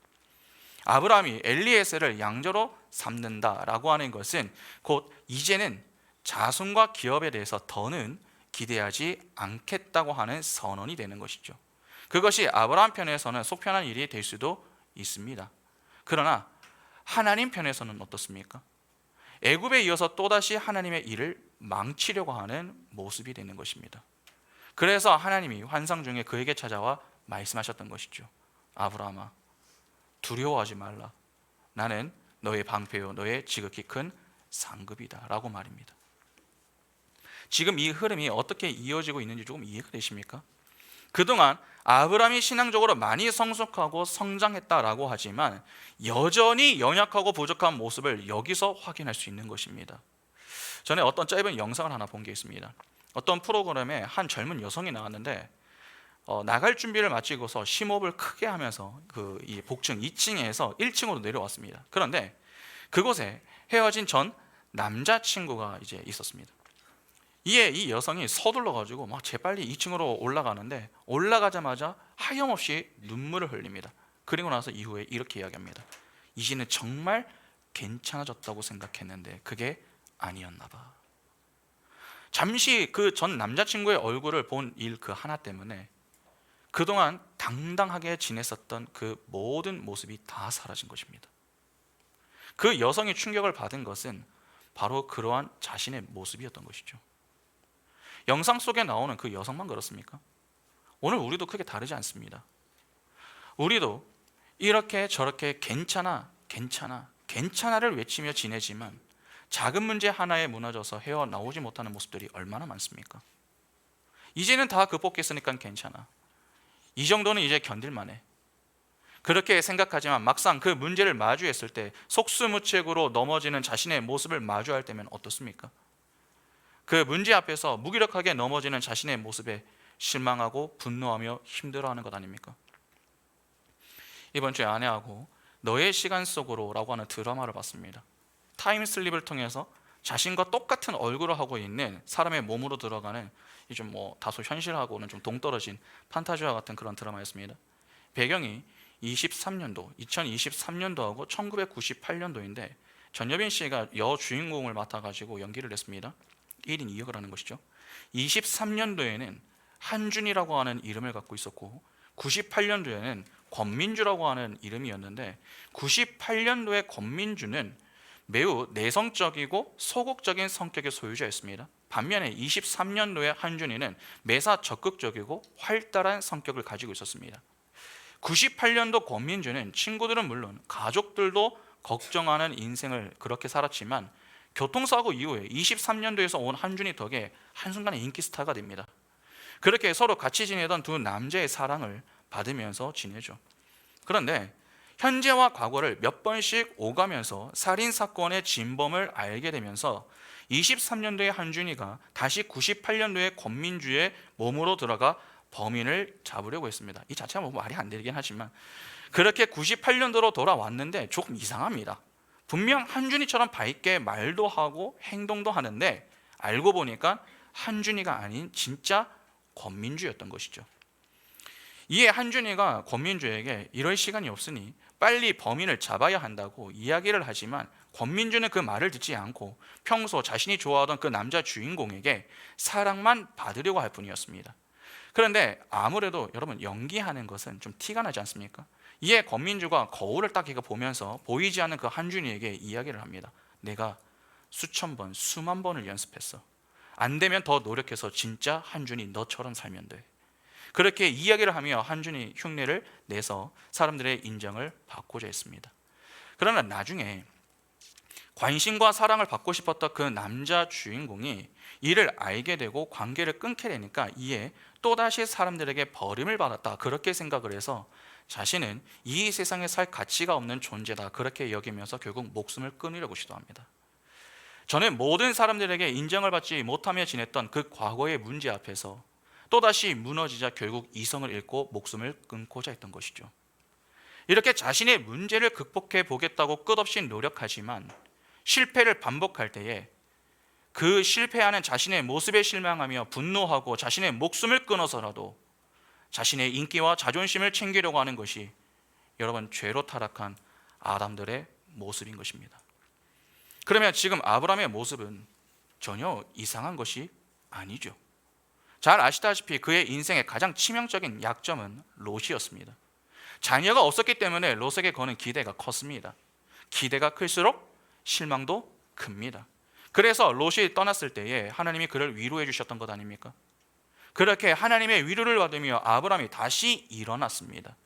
A: 아브라함이 엘리에셀을 양자로 삼는다라고 하는 것은 곧 이제는 자손과 기업에 대해서 더는 기대하지 않겠다고 하는 선언이 되는 것이죠. 그것이 아브라함 편에서는 속편한 일이 될 수도 있습니다. 그러나 하나님 편에서는 어떻습니까? 애굽에 이어서 또다시 하나님의 일을 망치려고 하는 모습이 되는 것입니다. 그래서 하나님이 환상 중에 그에게 찾아와 말씀하셨던 것이죠. 아브라함아, 두려워하지 말라. 나는 너의 방패요 너의 지극히 큰 상급이다 라고 말입니다. 지금 이 흐름이 어떻게 이어지고 있는지 조금 이해가 되십니까? 그동안 아브라함이 신앙적으로 많이 성숙하고 성장했다라고 하지만 여전히 연약하고 부족한 모습을 여기서 확인할 수 있는 것입니다. 전에 어떤 짧은 영상을 하나 본 게 있습니다. 어떤 프로그램에 한 젊은 여성이 나왔는데 나갈 준비를 마치고서 심호흡을 크게 하면서 이 복층 2층에서 1층으로 내려왔습니다. 그런데 그곳에 헤어진 전 남자친구가 이제 있었습니다. 이에 이 여성이 서둘러 가지고 막 재빨리 2층으로 올라가는데 올라가자마자 하염없이 눈물을 흘립니다. 그리고 나서 이후에 이렇게 이야기합니다. 이제는 정말 괜찮아졌다고 생각했는데 그게 아니었나 봐. 잠시 그 전 남자친구의 얼굴을 본 일 그 하나 때문에 그동안 당당하게 지냈었던 그 모든 모습이 다 사라진 것입니다. 그 여성이 충격을 받은 것은 바로 그러한 자신의 모습이었던 것이죠. 영상 속에 나오는 그 여성만 그렇습니까? 오늘 우리도 크게 다르지 않습니다. 우리도 이렇게 저렇게 괜찮아, 괜찮아, 괜찮아를 외치며 지내지만 작은 문제 하나에 무너져서 헤어나오지 못하는 모습들이 얼마나 많습니까? 이제는 다 극복했으니까 괜찮아. 이 정도는 이제 견딜만해. 그렇게 생각하지만 막상 그 문제를 마주했을 때 속수무책으로 넘어지는 자신의 모습을 마주할 때면 어떻습니까? 그 문제 앞에서 무기력하게 넘어지는 자신의 모습에 실망하고 분노하며 힘들어하는 것 아닙니까? 이번 주에 아내하고 너의 시간 속으로 라고 하는 드라마를 봤습니다. 타임슬립을 통해서 자신과 똑같은 얼굴을 하고 있는 사람의 몸으로 들어가는 좀 다소 현실하고는 좀 동떨어진 판타지와 같은 그런 드라마였습니다. 배경이 2023년도하고 1998년도인데 전여빈 씨가 여주인공을 맡아가지고 연기를 했습니다. 1인 2역을 하는 것이죠. 23년도에는 한준이라고 하는 이름을 갖고 있었고 98년도에는 권민주라고 하는 이름이었는데 98년도의 권민주는 매우 내성적이고 소극적인 성격의 소유자였습니다. 반면에 23년도의 한준이는 매사 적극적이고 활달한 성격을 가지고 있었습니다. 98년도 권민주는 친구들은 물론 가족들도 걱정하는 인생을 그렇게 살았지만 교통사고 이후에 23년도에서 온 한준이 덕에 한순간에 인기 스타가 됩니다. 그렇게 서로 같이 지내던 두 남자의 사랑을 받으면서 지내죠. 그런데 현재와 과거를 몇 번씩 오가면서 살인사건의 진범을 알게 되면서 23년도에 한준이가 다시 98년도에 권민주의 몸으로 들어가 범인을 잡으려고 했습니다. 이 자체가 뭐 말이 안 되긴 하지만 그렇게 98년도로 돌아왔는데 조금 이상합니다. 분명 한준이처럼 밝게 말도 하고 행동도 하는데 알고 보니까 한준이가 아닌 진짜 권민주였던 것이죠. 이에 한준이가 권민주에게 이럴 시간이 없으니 빨리 범인을 잡아야 한다고 이야기를 하지만 권민주는 그 말을 듣지 않고 평소 자신이 좋아하던 그 남자 주인공에게 사랑만 받으려고 할 뿐이었습니다. 그런데 아무래도 여러분 연기하는 것은 좀 티가 나지 않습니까? 이에 권민주가 거울을 딱 보면서 보이지 않는 그 한준이에게 이야기를 합니다. 내가 수천 번, 수만 번을 연습했어. 안 되면 더 노력해서 진짜 한준이 너처럼 살면 돼. 그렇게 이야기를 하며 한준이 흉내를 내서 사람들의 인정을 받고자 했습니다. 그러나 나중에 관심과 사랑을 받고 싶었던 그 남자 주인공이 이를 알게 되고 관계를 끊게 되니까 이에 또다시 사람들에게 버림을 받았다 그렇게 생각을 해서 자신은 이 세상에 살 가치가 없는 존재다 그렇게 여기면서 결국 목숨을 끊으려고 시도합니다. 저는 모든 사람들에게 인정을 받지 못하며 지냈던 그 과거의 문제 앞에서 또다시 무너지자 결국 이성을 잃고 목숨을 끊고자 했던 것이죠. 이렇게 자신의 문제를 극복해 보겠다고 끝없이 노력하지만 실패를 반복할 때에 그 실패하는 자신의 모습에 실망하며 분노하고 자신의 목숨을 끊어서라도 자신의 인기와 자존심을 챙기려고 하는 것이 여러분 죄로 타락한 아담들의 모습인 것입니다. 그러면 지금 아브라함의 모습은 전혀 이상한 것이 아니죠. 잘 아시다시피 그의 인생의 가장 치명적인 약점은 롯이었습니다. 자녀가 없었기 때문에 롯에게 거는 기대가 컸습니다. 기대가 클수록 실망도 큽니다. 그래서 롯이 떠났을 때에 하나님이 그를 위로해 주셨던 것 아닙니까? 그렇게 하나님의 위로를 받으며 아브라함이 다시 일어났습니다.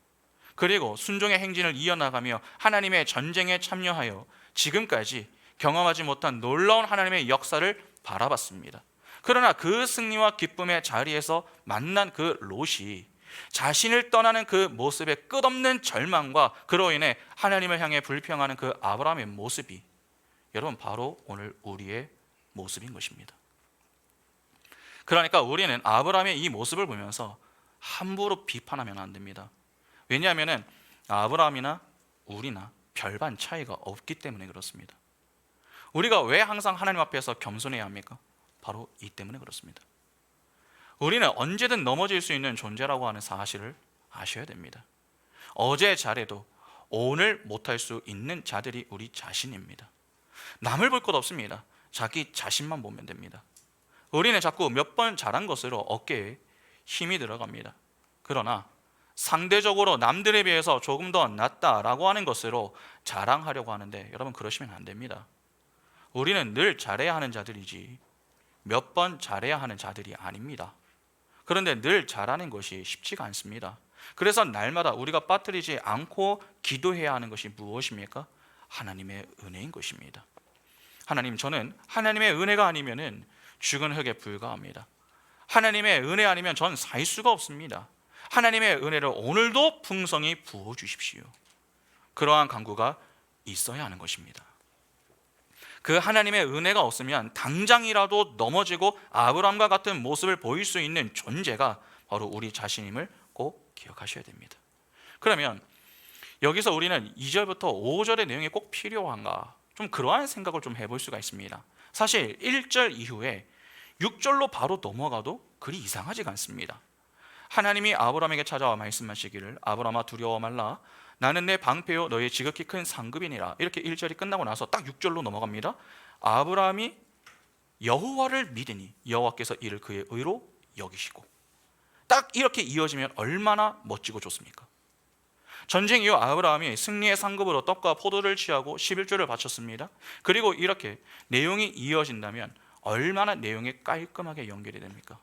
A: 그리고 순종의 행진을 이어나가며 하나님의 전쟁에 참여하여 지금까지 경험하지 못한 놀라운 하나님의 역사를 바라봤습니다. 그러나 그 승리와 기쁨의 자리에서 만난 그 롯이 자신을 떠나는 그 모습의 끝없는 절망과 그로 인해 하나님을 향해 불평하는 그 아브라함의 모습이 여러분 바로 오늘 우리의 모습인 것입니다. 그러니까 우리는 아브라함의 이 모습을 보면서 함부로 비판하면 안 됩니다. 왜냐하면 아브라함이나 우리나 별반 차이가 없기 때문에 그렇습니다. 우리가 왜 항상 하나님 앞에서 겸손해야 합니까? 바로 이 때문에 그렇습니다. 우리는 언제든 넘어질 수 있는 존재라고 하는 사실을 아셔야 됩니다. 어제 잘해도 오늘 못할 수 있는 자들이 우리 자신입니다. 남을 볼 것 없습니다. 자기 자신만 보면 됩니다. 우리는 자꾸 몇 번 잘한 것으로 어깨에 힘이 들어갑니다. 그러나 상대적으로 남들에 비해서 조금 더 낫다라고 하는 것으로 자랑하려고 하는데 여러분 그러시면 안 됩니다. 우리는 늘 잘해야 하는 자들이지 몇 번 잘해야 하는 자들이 아닙니다. 그런데 늘 잘하는 것이 쉽지가 않습니다. 그래서 날마다 우리가 빠뜨리지 않고 기도해야 하는 것이 무엇입니까? 하나님의 은혜인 것입니다. 하나님, 저는 하나님의 은혜가 아니면은 죽은 흙에 불과합니다. 하나님의 은혜 아니면 전 살 수가 없습니다. 하나님의 은혜를 오늘도 풍성히 부어주십시오. 그러한 간구가 있어야 하는 것입니다. 그 하나님의 은혜가 없으면 당장이라도 넘어지고 아브라함과 같은 모습을 보일 수 있는 존재가 바로 우리 자신임을 꼭 기억하셔야 됩니다. 그러면 여기서 우리는 2절부터 5절의 내용이 꼭 필요한가? 좀 그러한 생각을 좀 해볼 수가 있습니다. 사실 1절 이후에 6절로 바로 넘어가도 그리 이상하지가 않습니다. 하나님이 아브라함에게 찾아와 말씀하시기를 아브라함아 두려워 말라 나는 내 방패요 너의 지극히 큰 상급이니라. 이렇게 1절이 끝나고 나서 딱 6절로 넘어갑니다. 아브라함이 여호와를 믿으니 여호와께서 이를 그의 의로 여기시고. 딱 이렇게 이어지면 얼마나 멋지고 좋습니까? 전쟁 이후 아브라함이 승리의 상급으로 떡과 포도를 취하고 11조를 바쳤습니다. 그리고 이렇게 내용이 이어진다면 얼마나 내용이 깔끔하게 연결이 됩니까?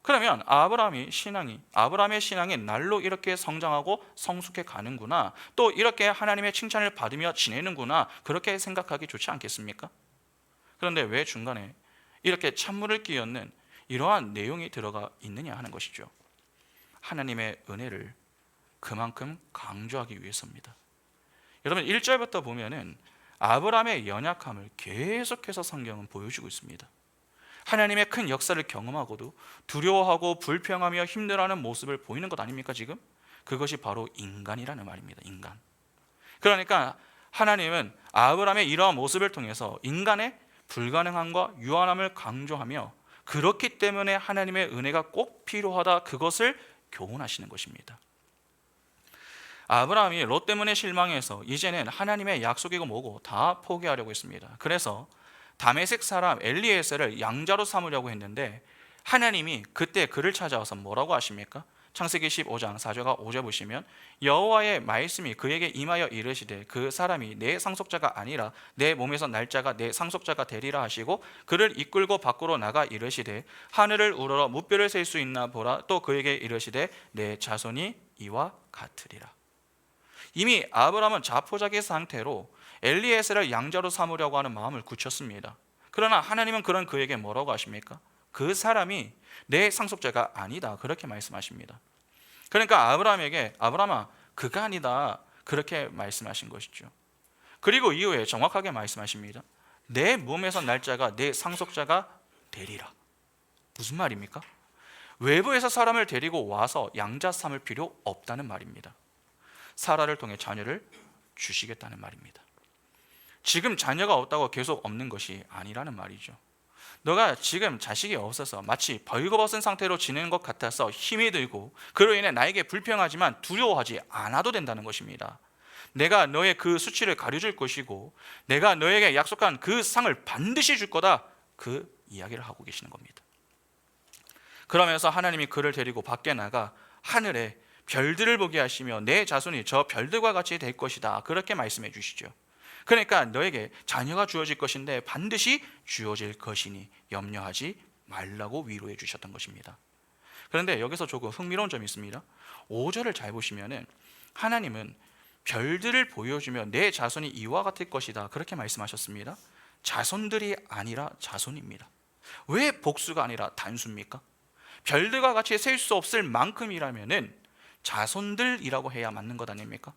A: 그러면 아브라함의 신앙이 날로 이렇게 성장하고 성숙해 가는구나, 또 이렇게 하나님의 칭찬을 받으며 지내는구나, 그렇게 생각하기 좋지 않겠습니까? 그런데 왜 중간에 이렇게 찬물을 끼얹는 이러한 내용이 들어가 있느냐 하는 것이죠. 하나님의 은혜를 그만큼 강조하기 위해서입니다. 여러분 1절부터 보면은 아브라함의 연약함을 계속해서 성경은 보여주고 있습니다. 하나님의 큰 역사를 경험하고도 두려워하고 불평하며 힘들어하는 모습을 보이는 것 아닙니까 지금? 그것이 바로 인간이라는 말입니다. 인간. 그러니까 하나님은 아브라함의 이러한 모습을 통해서 인간의 불가능함과 유한함을 강조하며, 그렇기 때문에 하나님의 은혜가 꼭 필요하다, 그것을 교훈하시는 것입니다. 아브라함이 롯 때문에 실망해서 이제는 하나님의 약속이고 뭐고 다 포기하려고 했습니다. 그래서 다메섹 사람 엘리에셀을 양자로 삼으려고 했는데 하나님이 그때 그를 찾아와서 뭐라고 하십니까? 창세기 15장 4절과 5절 보시면 여호와의 말씀이 그에게 임하여 이르시되 그 사람이 내 상속자가 아니라 내 몸에서 날 자가 내 상속자가 되리라 하시고 그를 이끌고 밖으로 나가 이르시되 하늘을 우러러 무뼈를 셀 수 있나 보라. 또 그에게 이르시되 내 자손이 이와 같으리라. 이미 아브라함은 자포자기 상태로 엘리에셀을 양자로 삼으려고 하는 마음을 굳혔습니다. 그러나 하나님은 그런 그에게 뭐라고 하십니까? 그 사람이 내 상속자가 아니다, 그렇게 말씀하십니다. 그러니까 아브라함에게 아브라함아 그가 아니다, 그렇게 말씀하신 것이죠. 그리고 이후에 정확하게 말씀하십니다. 내 몸에서 날 자가 내 상속자가 되리라. 무슨 말입니까? 외부에서 사람을 데리고 와서 양자 삼을 필요 없다는 말입니다. 사라를 통해 자녀를 주시겠다는 말입니다. 지금 자녀가 없다고 계속 없는 것이 아니라는 말이죠. 너가 지금 자식이 없어서 마치 벌거벗은 상태로 지내는 것 같아서 힘이 들고 그로 인해 나에게 불평하지만 두려워하지 않아도 된다는 것입니다. 내가 너의 그 수치를 가려줄 것이고 내가 너에게 약속한 그 상을 반드시 줄 거다, 그 이야기를 하고 계시는 겁니다. 그러면서 하나님이 그를 데리고 밖에 나가 하늘에 별들을 보게 하시며 내 자손이 저 별들과 같이 될 것이다, 그렇게 말씀해 주시죠. 그러니까 너에게 자녀가 주어질 것인데 반드시 주어질 것이니 염려하지 말라고 위로해 주셨던 것입니다. 그런데 여기서 조금 흥미로운 점이 있습니다. 5절을 잘 보시면은 하나님은 별들을 보여주며 내 자손이 이와 같을 것이다, 그렇게 말씀하셨습니다. 자손들이 아니라 자손입니다. 왜 복수가 아니라 단수입니까? 별들과 같이 셀 수 없을 만큼이라면은 자손들이라고 해야 맞는 것 아닙니까?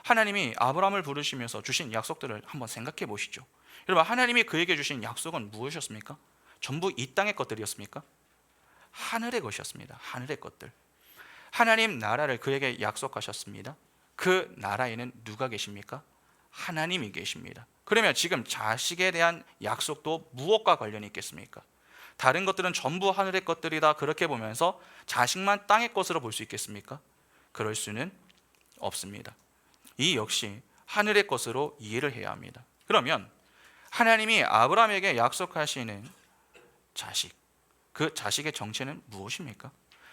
A: 하나님이 아브라함을 부르시면서 주신 약속들을 한번 생각해 보시죠. 여러분, 하나님이 그에게 주신 약속은 무엇이었습니까? 전부 이 땅의 것들이었습니까? 하늘의 것이었습니다. 하늘의 것들. 하나님 나라를 그에게 약속하셨습니다. 그 나라에는 누가 계십니까? 하나님이 계십니다. 그러면 지금 자식에 대한 약속도 무엇과 관련이 있겠습니까? 다른 것들은 전부 하늘의 것들이다, 그렇게 보면서 자식만 땅의 것으로 볼 수 있겠습니까? 그럴 수는 없습니다. 이 역시 하늘의 것으로 이해를 해야 합니다. 그러면 하나님이 아브라함에게 약속하시는 자식, 그 자식의 정체는 무엇입니까?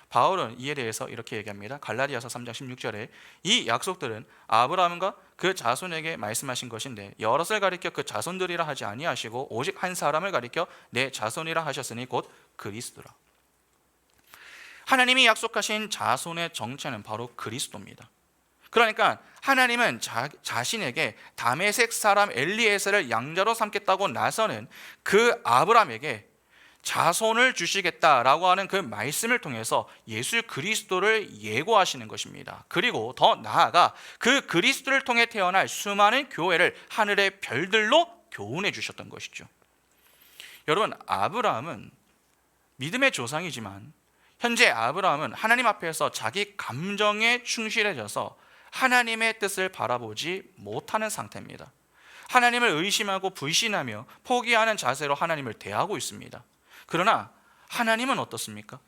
A: 바울은 이에 대해서 이렇게 얘기합니다. 갈라디아서 3장 16절에 이 약속들은 아브라함과 그 자손에게 말씀하신 것인데 여럿을 가리켜 그 자손들이라 하지 아니하시고 오직 한 사람을 가리켜 내 자손이라 하셨으니 곧 그리스도라. 하나님이 약속하신 자손의 정체는 바로 그리스도입니다. 그러니까 하나님은 자신에게 다메섹 사람 엘리에셀을 양자로 삼겠다고 나서는 그 아브라함에게 자손을 주시겠다라고 하는 그 말씀을 통해서 예수 그리스도를 예고하시는 것입니다. 그리고 더 나아가 그 그리스도를 통해 태어날 수많은 교회를 하늘의 별들로 교훈해 주셨던 것이죠. 여러분, 아브라함은 믿음의 조상이지만 현재 아브라함은 하나님 앞에서 자기 감정에 충실해져서 하나님의 뜻을 바라보지 못하는 상태입니다. 하나님을 의심하고 불신하며 포기하는 자세로 하나님을 대하고 있습니다. 그러나 하나님은 어떻습니까?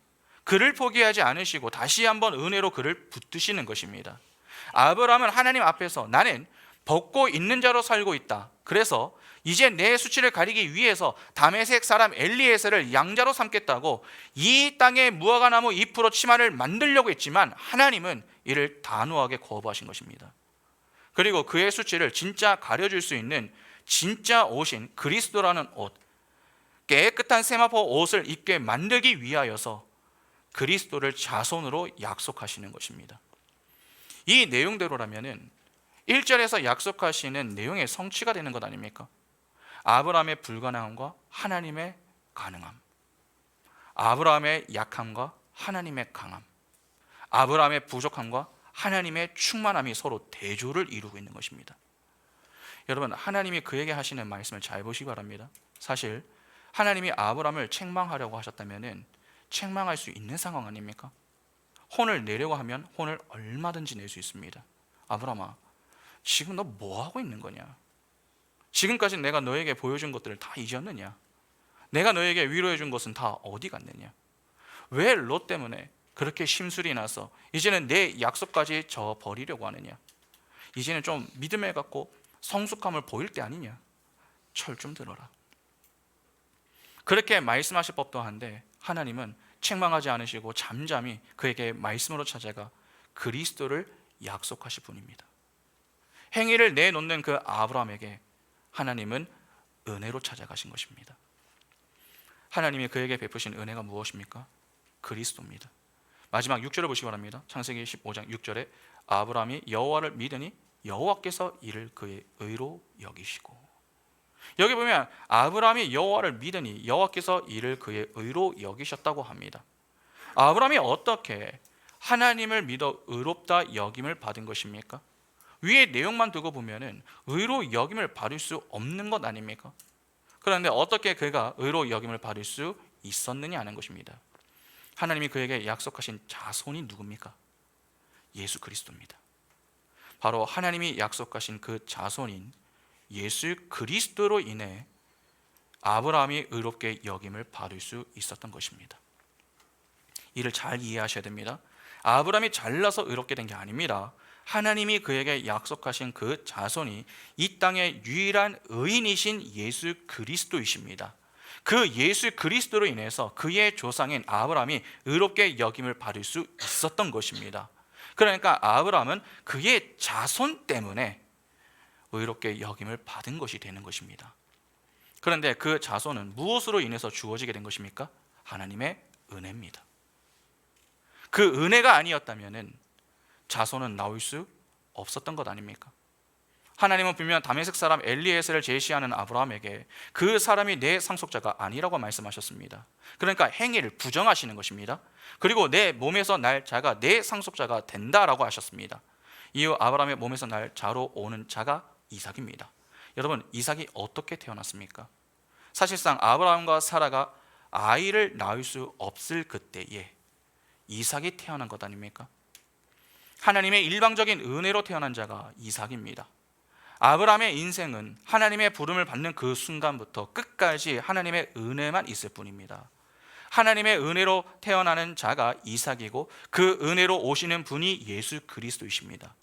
A: 그를 포기하지 않으시고 다시 한번 은혜로 그를 붙드시는 것입니다. 아브라함은 하나님 앞에서 나는 벗고 있는 자로 살고 있다, 그래서 이제 내 수치를 가리기 위해서 다메섹 사람 엘리에셀을 양자로 삼겠다고 이 땅에 무화과나무 잎으로 치마를 만들려고 했지만 하나님은 이를 단호하게 거부하신 것입니다. 그리고 그의 수치를 진짜 가려줄 수 있는 진짜 옷인 그리스도라는 옷, 깨끗한 세마포 옷을 입게 만들기 위하여서 그리스도를 자손으로 약속하시는 것입니다. 이 내용대로라면은 1절에서 약속하시는 내용의 성취가 되는 것 아닙니까? 아브라함의 불가능함과 하나님의 가능함, 아브라함의 약함과 하나님의 강함, 아브라함의 부족함과 하나님의 충만함이 서로 대조를 이루고 있는 것입니다. 여러분, 하나님이 그에게 하시는 말씀을 잘 보시기 바랍니다. 사실 하나님이 아브라함을 책망하려고 하셨다면 책망할 수 있는 상황 아닙니까? 혼을 내려고 하면 혼을 얼마든지 낼 수 있습니다. 아브라함아, 지금 너 뭐하고 있는 거냐? 지금까지 내가 너에게 보여준 것들을 다 잊었느냐? 내가 너에게 위로해 준 것은 다 어디 갔느냐? 왜 너 때문에 그렇게 심술이 나서 이제는 내 약속까지 저버리려고 하느냐? 이제는 좀 믿음을 갖고 성숙함을 보일 때 아니냐? 철 좀 들어라. 그렇게 말씀하실 법도 한데 하나님은 책망하지 않으시고 잠잠히 그에게 말씀으로 찾아가 그리스도를 약속하실 분입니다. 행위를 내놓는 그 아브라함에게 하나님은 은혜로 찾아가신 것입니다. 하나님이 그에게 베푸신 은혜가 무엇입니까? 그리스도입니다. 마지막 6절을 보시기 바랍니다. 창세기 15장 6절에 아브라함이 여호와를 믿으니 여호와께서 이를 그의 의로 여기시고, 여기 보면 아브라함이 여호와를 믿으니 여호와께서 이를 그의 의로 여기셨다고 합니다. 아브라함이 어떻게 하나님을 믿어 의롭다 여김을 받은 것입니까? 위의 내용만 두고 보면은 의로 여김을 받을 수 없는 것 아닙니까? 그런데 어떻게 그가 의로 여김을 받을 수 있었느냐 하는 것입니다. 하나님이 그에게 약속하신 자손이 누굽니까? 예수 그리스도입니다. 바로 하나님이 약속하신 그 자손인 예수 그리스도로 인해 아브라함이 의롭게 여김을 받을 수 있었던 것입니다. 이를 잘 이해하셔야 됩니다. 아브라함이 잘나서 의롭게 된 게 아닙니다. 하나님이 그에게 약속하신 그 자손이 이 땅의 유일한 의인이신 예수 그리스도이십니다. 그 예수 그리스도로 인해서 그의 조상인 아브라함이 의롭게 여김을 받을 수 있었던 것입니다. 그러니까 아브라함은 그의 자손 때문에 의롭게 여김을 받은 것이 되는 것입니다. 그런데 그 자손은 무엇으로 인해서 주어지게 된 것입니까? 하나님의 은혜입니다. 그 은혜가 아니었다면 자손은 나올 수 없었던 것 아닙니까? 하나님은 분명 다메섹 사람 엘리에셀을 제시하는 아브라함에게 그 사람이 내 상속자가 아니라고 말씀하셨습니다. 그러니까 행위를 부정하시는 것입니다. 그리고 내 몸에서 날 자가 내 상속자가 된다라고 하셨습니다. 이후 아브라함의 몸에서 날 자로 오는 자가 이삭입니다. 여러분, 이삭이 어떻게 태어났습니까? 사실상 아브라함과 사라가 아이를 낳을 수 없을 그때에 이삭이 태어난 것 아닙니까? 하나님의 일방적인 은혜로 태어난 자가 이삭입니다. 아브라함의 인생은 하나님의 부름을 받는 그 순간부터 끝까지 하나님의 은혜만 있을 뿐입니다. 하나님의 은혜로 태어나는 자가 이삭이고 그 은혜로 오시는 분이 예수 그리스도이십니다.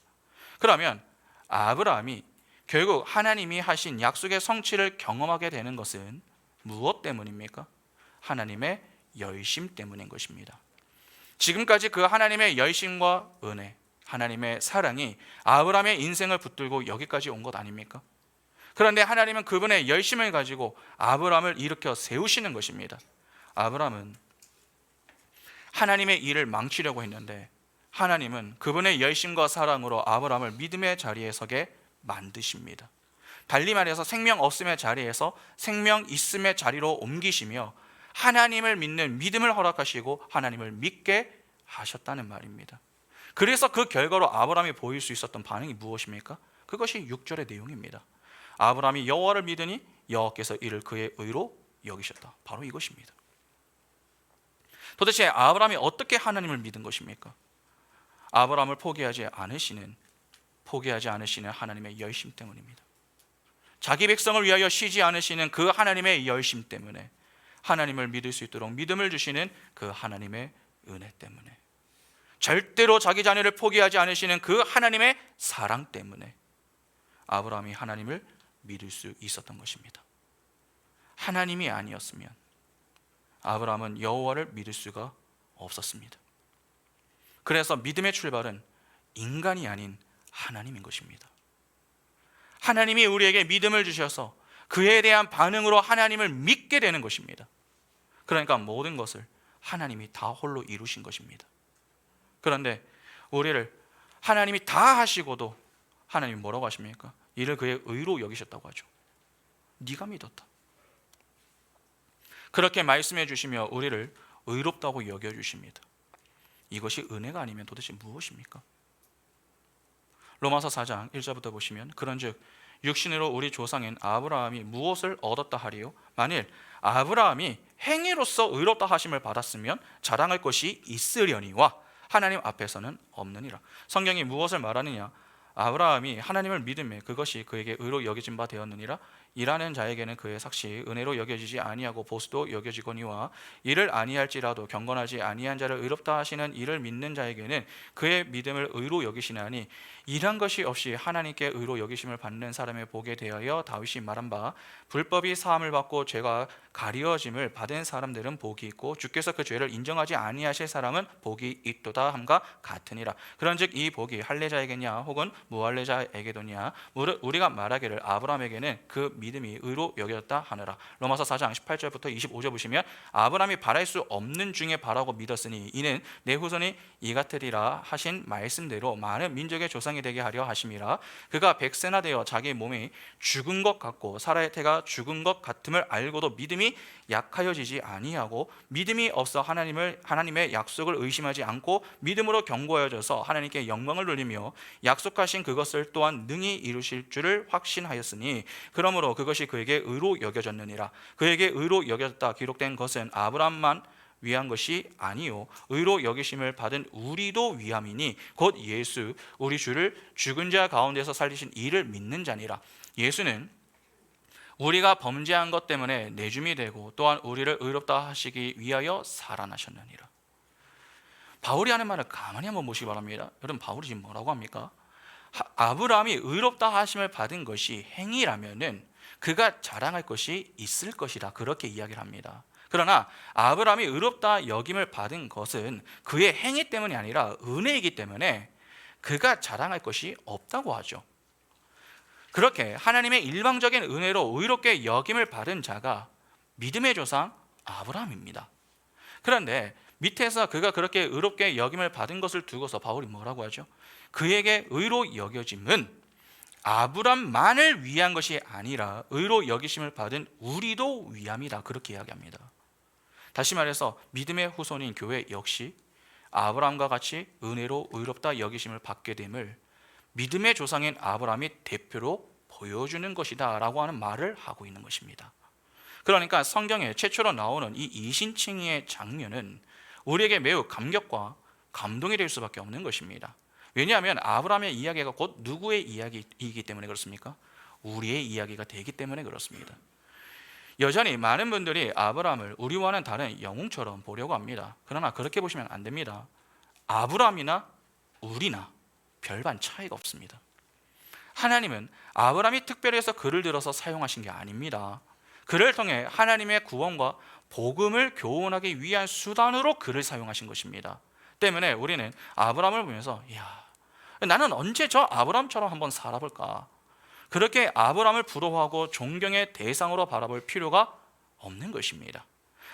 A: 그러면 아브라함이 결국 하나님이 하신 약속의 성취를 경험하게 되는 것은 무엇 때문입니까? 하나님의 열심 때문인 것입니다. 지금까지 그 하나님의 열심과 은혜, 하나님의 사랑이 아브라함의 인생을 붙들고 여기까지 온 것 아닙니까? 그런데 하나님은 그분의 열심을 가지고 아브라함을 일으켜 세우시는 것입니다. 아브라함은 하나님의 일을 망치려고 했는데 하나님은 그분의 열심과 사랑으로 아브라함을 믿음의 자리에 서게 만드십니다. 달리 말해서 생명 없음의 자리에서 생명 있음의 자리로 옮기시며 하나님을 믿는 믿음을 허락하시고 하나님을 믿게 하셨다는 말입니다. 그래서 그 결과로 아브라함이 보일 수 있었던 반응이 무엇입니까? 그것이 6절의 내용입니다. 아브라함이 여호와를 믿으니 여호와께서 이를 그의 의로 여기셨다. 바로 이것입니다. 도대체 아브라함이 어떻게 하나님을 믿은 것입니까? 아브라함을 포기하지 않으시는 하나님의 열심 때문입니다. 자기 백성을 위하여 쉬지 않으시는 그 하나님의 열심 때문에, 하나님을 믿을 수 있도록 믿음을 주시는 그 하나님의 은혜 때문에, 절대로 자기 자녀를 포기하지 않으시는 그 하나님의 사랑 때문에 아브라함이 하나님을 믿을 수 있었던 것입니다. 하나님이 아니었으면 아브라함은 여호와를 믿을 수가 없었습니다. 그래서 믿음의 출발은 인간이 아닌 하나님인 것입니다. 하나님이 우리에게 믿음을 주셔서 그에 대한 반응으로 하나님을 믿게 되는 것입니다. 그러니까 모든 것을 하나님이 다 홀로 이루신 것입니다. 그런데 우리를 하나님이 다 하시고도 하나님이 뭐라고 하십니까? 이를 그의 의로 여기셨다고 하죠. 네가 믿었다. 그렇게 말씀해 주시며 우리를 의롭다고 여겨주십니다. 이것이 은혜가 아니면 도대체 무엇입니까? 로마서 4장 1절부터 보시면 그런즉 육신으로 우리 조상인 아브라함이 무엇을 얻었다 하리요? 만일 아브라함이 행위로서 의롭다 하심을 받았으면 자랑할 것이 있으려니와 하나님 앞에서는 없느니라. 성경이 무엇을 말하느냐? 아브라함이 하나님을 믿음에 그것이 그에게 의로 여겨진 바 되었느니라. 일하는 자에게는 그의 삭시 은혜로 여겨지지 아니하고 보수도 여겨지거니와 이를 아니할지라도 경건하지 아니한 자를 의롭다 하시는 이를 믿는 자에게는 그의 믿음을 의로 여기시나니 일한 것이 없이 하나님께 의로 여기심을 받는 사람의 복에 대하여 다윗이 말한 바 불법이 사함을 받고 죄가 가리워짐을 받은 사람들은 복이 있고 주께서 그 죄를 인정하지 아니하실 사람은 복이 있도다 함과 같으니라. 그런즉 이 복이 할례자에게냐 혹은 무할례자에게도냐 우리가 말하기를 아브라함에게는 그 믿음이 의로 여겨졌다 하느라. 로마서 4장 18절부터 25절 보시면 아브라함이 바랄 수 없는 중에 바라고 믿었으니 이는 내 후손이 이 같으리라 하신 말씀대로 많은 민족의 조상이 되게 하려 하심이라. 그가 백세나 되어 자기 몸이 죽은 것 같고 사라의 태가 죽은 것 같음을 알고도 믿음이 약하여지지 아니하고 믿음이 없어 하나님의 약속을 의심하지 않고 믿음으로 견고해져서 하나님께 영광을 돌리며 약속하신 그것을 또한 능히 이루실 줄을 확신하였으니 그러므로 그것이 그에게 의로 여겨졌느니라. 그에게 의로 여겨졌다 기록된 것은 아브라함만 위한 것이 아니요 의로 여기심을 받은 우리도 위함이니 곧 예수 우리 주를 죽은 자 가운데서 살리신 이를 믿는 자니라. 예수는 우리가 범죄한 것 때문에 내줌이 되고 또한 우리를 의롭다 하시기 위하여 살아나셨느니라. 바울이 하는 말을 가만히 한번 보시기 바랍니다. 여러분 바울이 지금 뭐라고 합니까? 아브라함이 의롭다 하심을 받은 것이 행위라면은 그가 자랑할 것이 있을 것이라 그렇게 이야기를 합니다. 그러나 아브라함이 의롭다 여김을 받은 것은 그의 행위 때문이 아니라 은혜이기 때문에 그가 자랑할 것이 없다고 하죠. 그렇게 하나님의 일방적인 은혜로 의롭게 여김을 받은 자가 믿음의 조상 아브라함입니다. 그런데 밑에서 그가 그렇게 의롭게 여김을 받은 것을 두고서 바울이 뭐라고 하죠? 그에게 의로 여겨짐은 아브라함만을 위한 것이 아니라 의로 여기심을 받은 우리도 위함이다 그렇게 이야기합니다. 다시 말해서 믿음의 후손인 교회 역시 아브라함과 같이 은혜로 의롭다 여기심을 받게 됨을 믿음의 조상인 아브라함이 대표로 보여주는 것이다 라고 하는 말을 하고 있는 것입니다. 그러니까 성경에 최초로 나오는 이 이신칭의의 장면은 우리에게 매우 감격과 감동이 될 수밖에 없는 것입니다. 왜냐하면 아브라함의 이야기가 곧 누구의 이야기이기 때문에 그렇습니까? 우리의 이야기가 되기 때문에 그렇습니다. 여전히 많은 분들이 아브라함을 우리와는 다른 영웅처럼 보려고 합니다. 그러나 그렇게 보시면 안 됩니다. 아브라함이나 우리나 별반 차이가 없습니다. 하나님은 아브라함이 특별히 해서 그를 들어서 사용하신 게 아닙니다. 그를 통해 하나님의 구원과 복음을 교훈하기 위한 수단으로 그를 사용하신 것입니다. 때문에 우리는 아브라함을 보면서 이야, 나는 언제 저 아브라함처럼 한번 살아볼까? 그렇게 아브라함을 부러워하고 존경의 대상으로 바라볼 필요가 없는 것입니다.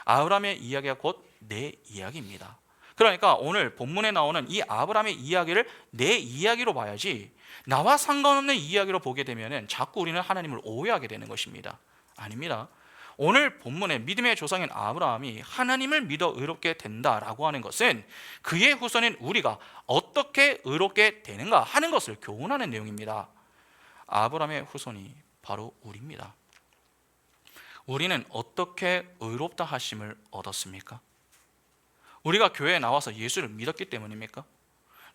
A: 아브라함의 이야기가 곧 내 이야기입니다. 그러니까 오늘 본문에 나오는 이 아브라함의 이야기를 내 이야기로 봐야지 나와 상관없는 이야기로 보게 되면 자꾸 우리는 하나님을 오해하게 되는 것입니다. 아닙니다. 오늘 본문의 믿음의 조상인 아브라함이 하나님을 믿어 의롭게 된다라고 하는 것은 그의 후손인 우리가 어떻게 의롭게 되는가 하는 것을 교훈하는 내용입니다. 아브라함의 후손이 바로 우리입니다. 우리는 어떻게 의롭다 하심을 얻었습니까? 우리가 교회에 나와서 예수를 믿었기 때문입니까?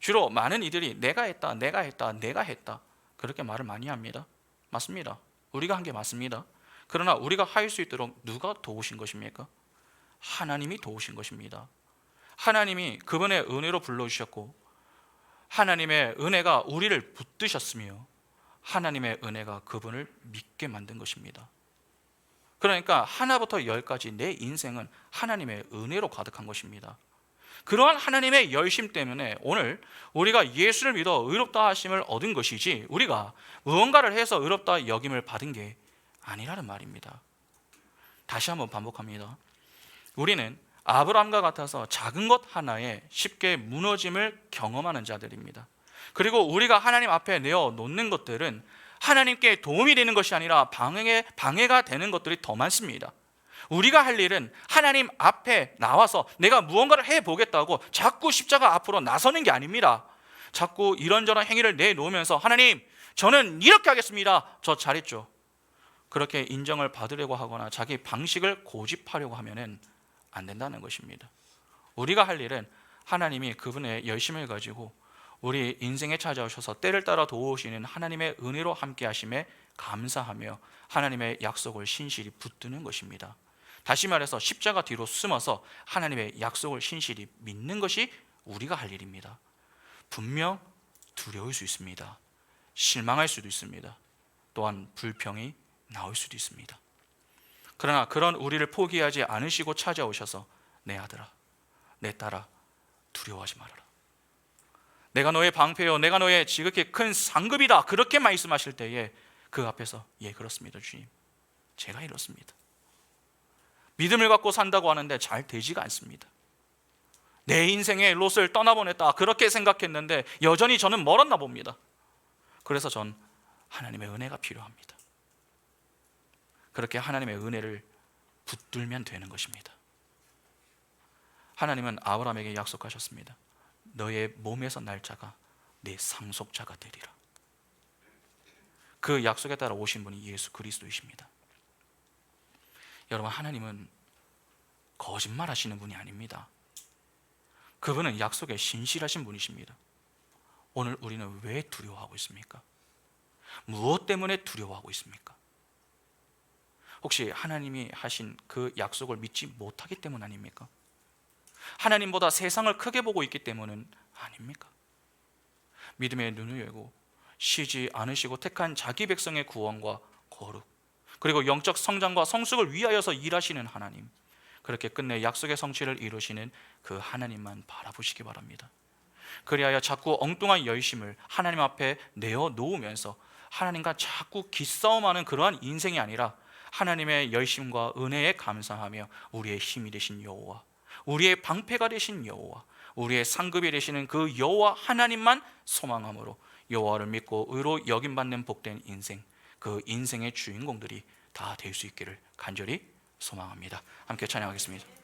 A: 주로 많은 이들이 내가 했다 그렇게 말을 많이 합니다. 맞습니다. 우리가 한 게 맞습니다. 그러나 우리가 할 수 있도록 누가 도우신 것입니까? 하나님이 도우신 것입니다. 하나님이 그분의 은혜로 불러주셨고 하나님의 은혜가 우리를 붙드셨으며 하나님의 은혜가 그분을 믿게 만든 것입니다. 그러니까 하나부터 열까지 내 인생은 하나님의 은혜로 가득한 것입니다. 그러한 하나님의 열심 때문에 오늘 우리가 예수를 믿어 의롭다 하심을 얻은 것이지 우리가 무언가를 해서 의롭다 여김을 받은 게 아니라는 말입니다. 다시 한번 반복합니다. 우리는 아브라함과 같아서 작은 것 하나에 쉽게 무너짐을 경험하는 자들입니다. 그리고 우리가 하나님 앞에 내어놓는 것들은 하나님께 도움이 되는 것이 아니라 방해가 되는 것들이 더 많습니다. 우리가 할 일은 하나님 앞에 나와서 내가 무언가를 해보겠다고 자꾸 십자가 앞으로 나서는 게 아닙니다. 자꾸 이런저런 행위를 내놓으면서 하나님, 저는 이렇게 하겠습니다, 저 잘했죠, 그렇게 인정을 받으려고 하거나 자기 방식을 고집하려고 하면은 안 된다는 것입니다. 우리가 할 일은 하나님이 그분의 열심을 가지고 우리 인생에 찾아오셔서 때를 따라 도우시는 하나님의 은혜로 함께 하심에 감사하며 하나님의 약속을 신실히 붙드는 것입니다. 다시 말해서 십자가 뒤로 숨어서 하나님의 약속을 신실히 믿는 것이 우리가 할 일입니다. 분명 두려울 수 있습니다. 실망할 수도 있습니다. 또한 불평이 나올 수도 있습니다. 그러나 그런 우리를 포기하지 않으시고 찾아오셔서 내 아들아, 내 딸아, 두려워하지 말아라. 내가 너의 방패요, 내가 너의 지극히 큰 상급이다, 그렇게 말씀하실 때에 그 앞에서 예, 그렇습니다 주님, 제가 이렇습니다. 믿음을 갖고 산다고 하는데 잘 되지가 않습니다. 내 인생의 롯을 떠나보냈다, 그렇게 생각했는데 여전히 저는 멀었나 봅니다. 그래서 전 하나님의 은혜가 필요합니다. 그렇게 하나님의 은혜를 붙들면 되는 것입니다. 하나님은 아브라함에게 약속하셨습니다. 너의 몸에서 날 자가 내 상속자가 되리라. 그 약속에 따라 오신 분이 예수 그리스도이십니다. 여러분, 하나님은 거짓말하시는 분이 아닙니다. 그분은 약속에 신실하신 분이십니다. 오늘 우리는 왜 두려워하고 있습니까? 무엇 때문에 두려워하고 있습니까? 혹시 하나님이 하신 그 약속을 믿지 못하기 때문 아닙니까? 하나님보다 세상을 크게 보고 있기 때문은 아닙니까? 믿음의 눈을 열고 쉬지 않으시고 택한 자기 백성의 구원과 거룩, 그리고 영적 성장과 성숙을 위하여서 일하시는 하나님, 그렇게 끝내 약속의 성취를 이루시는 그 하나님만 바라보시기 바랍니다. 그리하여 자꾸 엉뚱한 열심을 하나님 앞에 내어놓으면서 하나님과 자꾸 기싸움하는 그러한 인생이 아니라 하나님의 열심과 은혜에 감사하며 우리의 힘이 되신 여호와, 우리의 방패가 되신 여호와, 우리의 상급이 되시는 그 여호와 하나님만 소망함으로 여호와를 믿고 의로 여김받는 복된 인생, 그 인생의 주인공들이 다 될 수 있기를 간절히 소망합니다. 함께 찬양하겠습니다.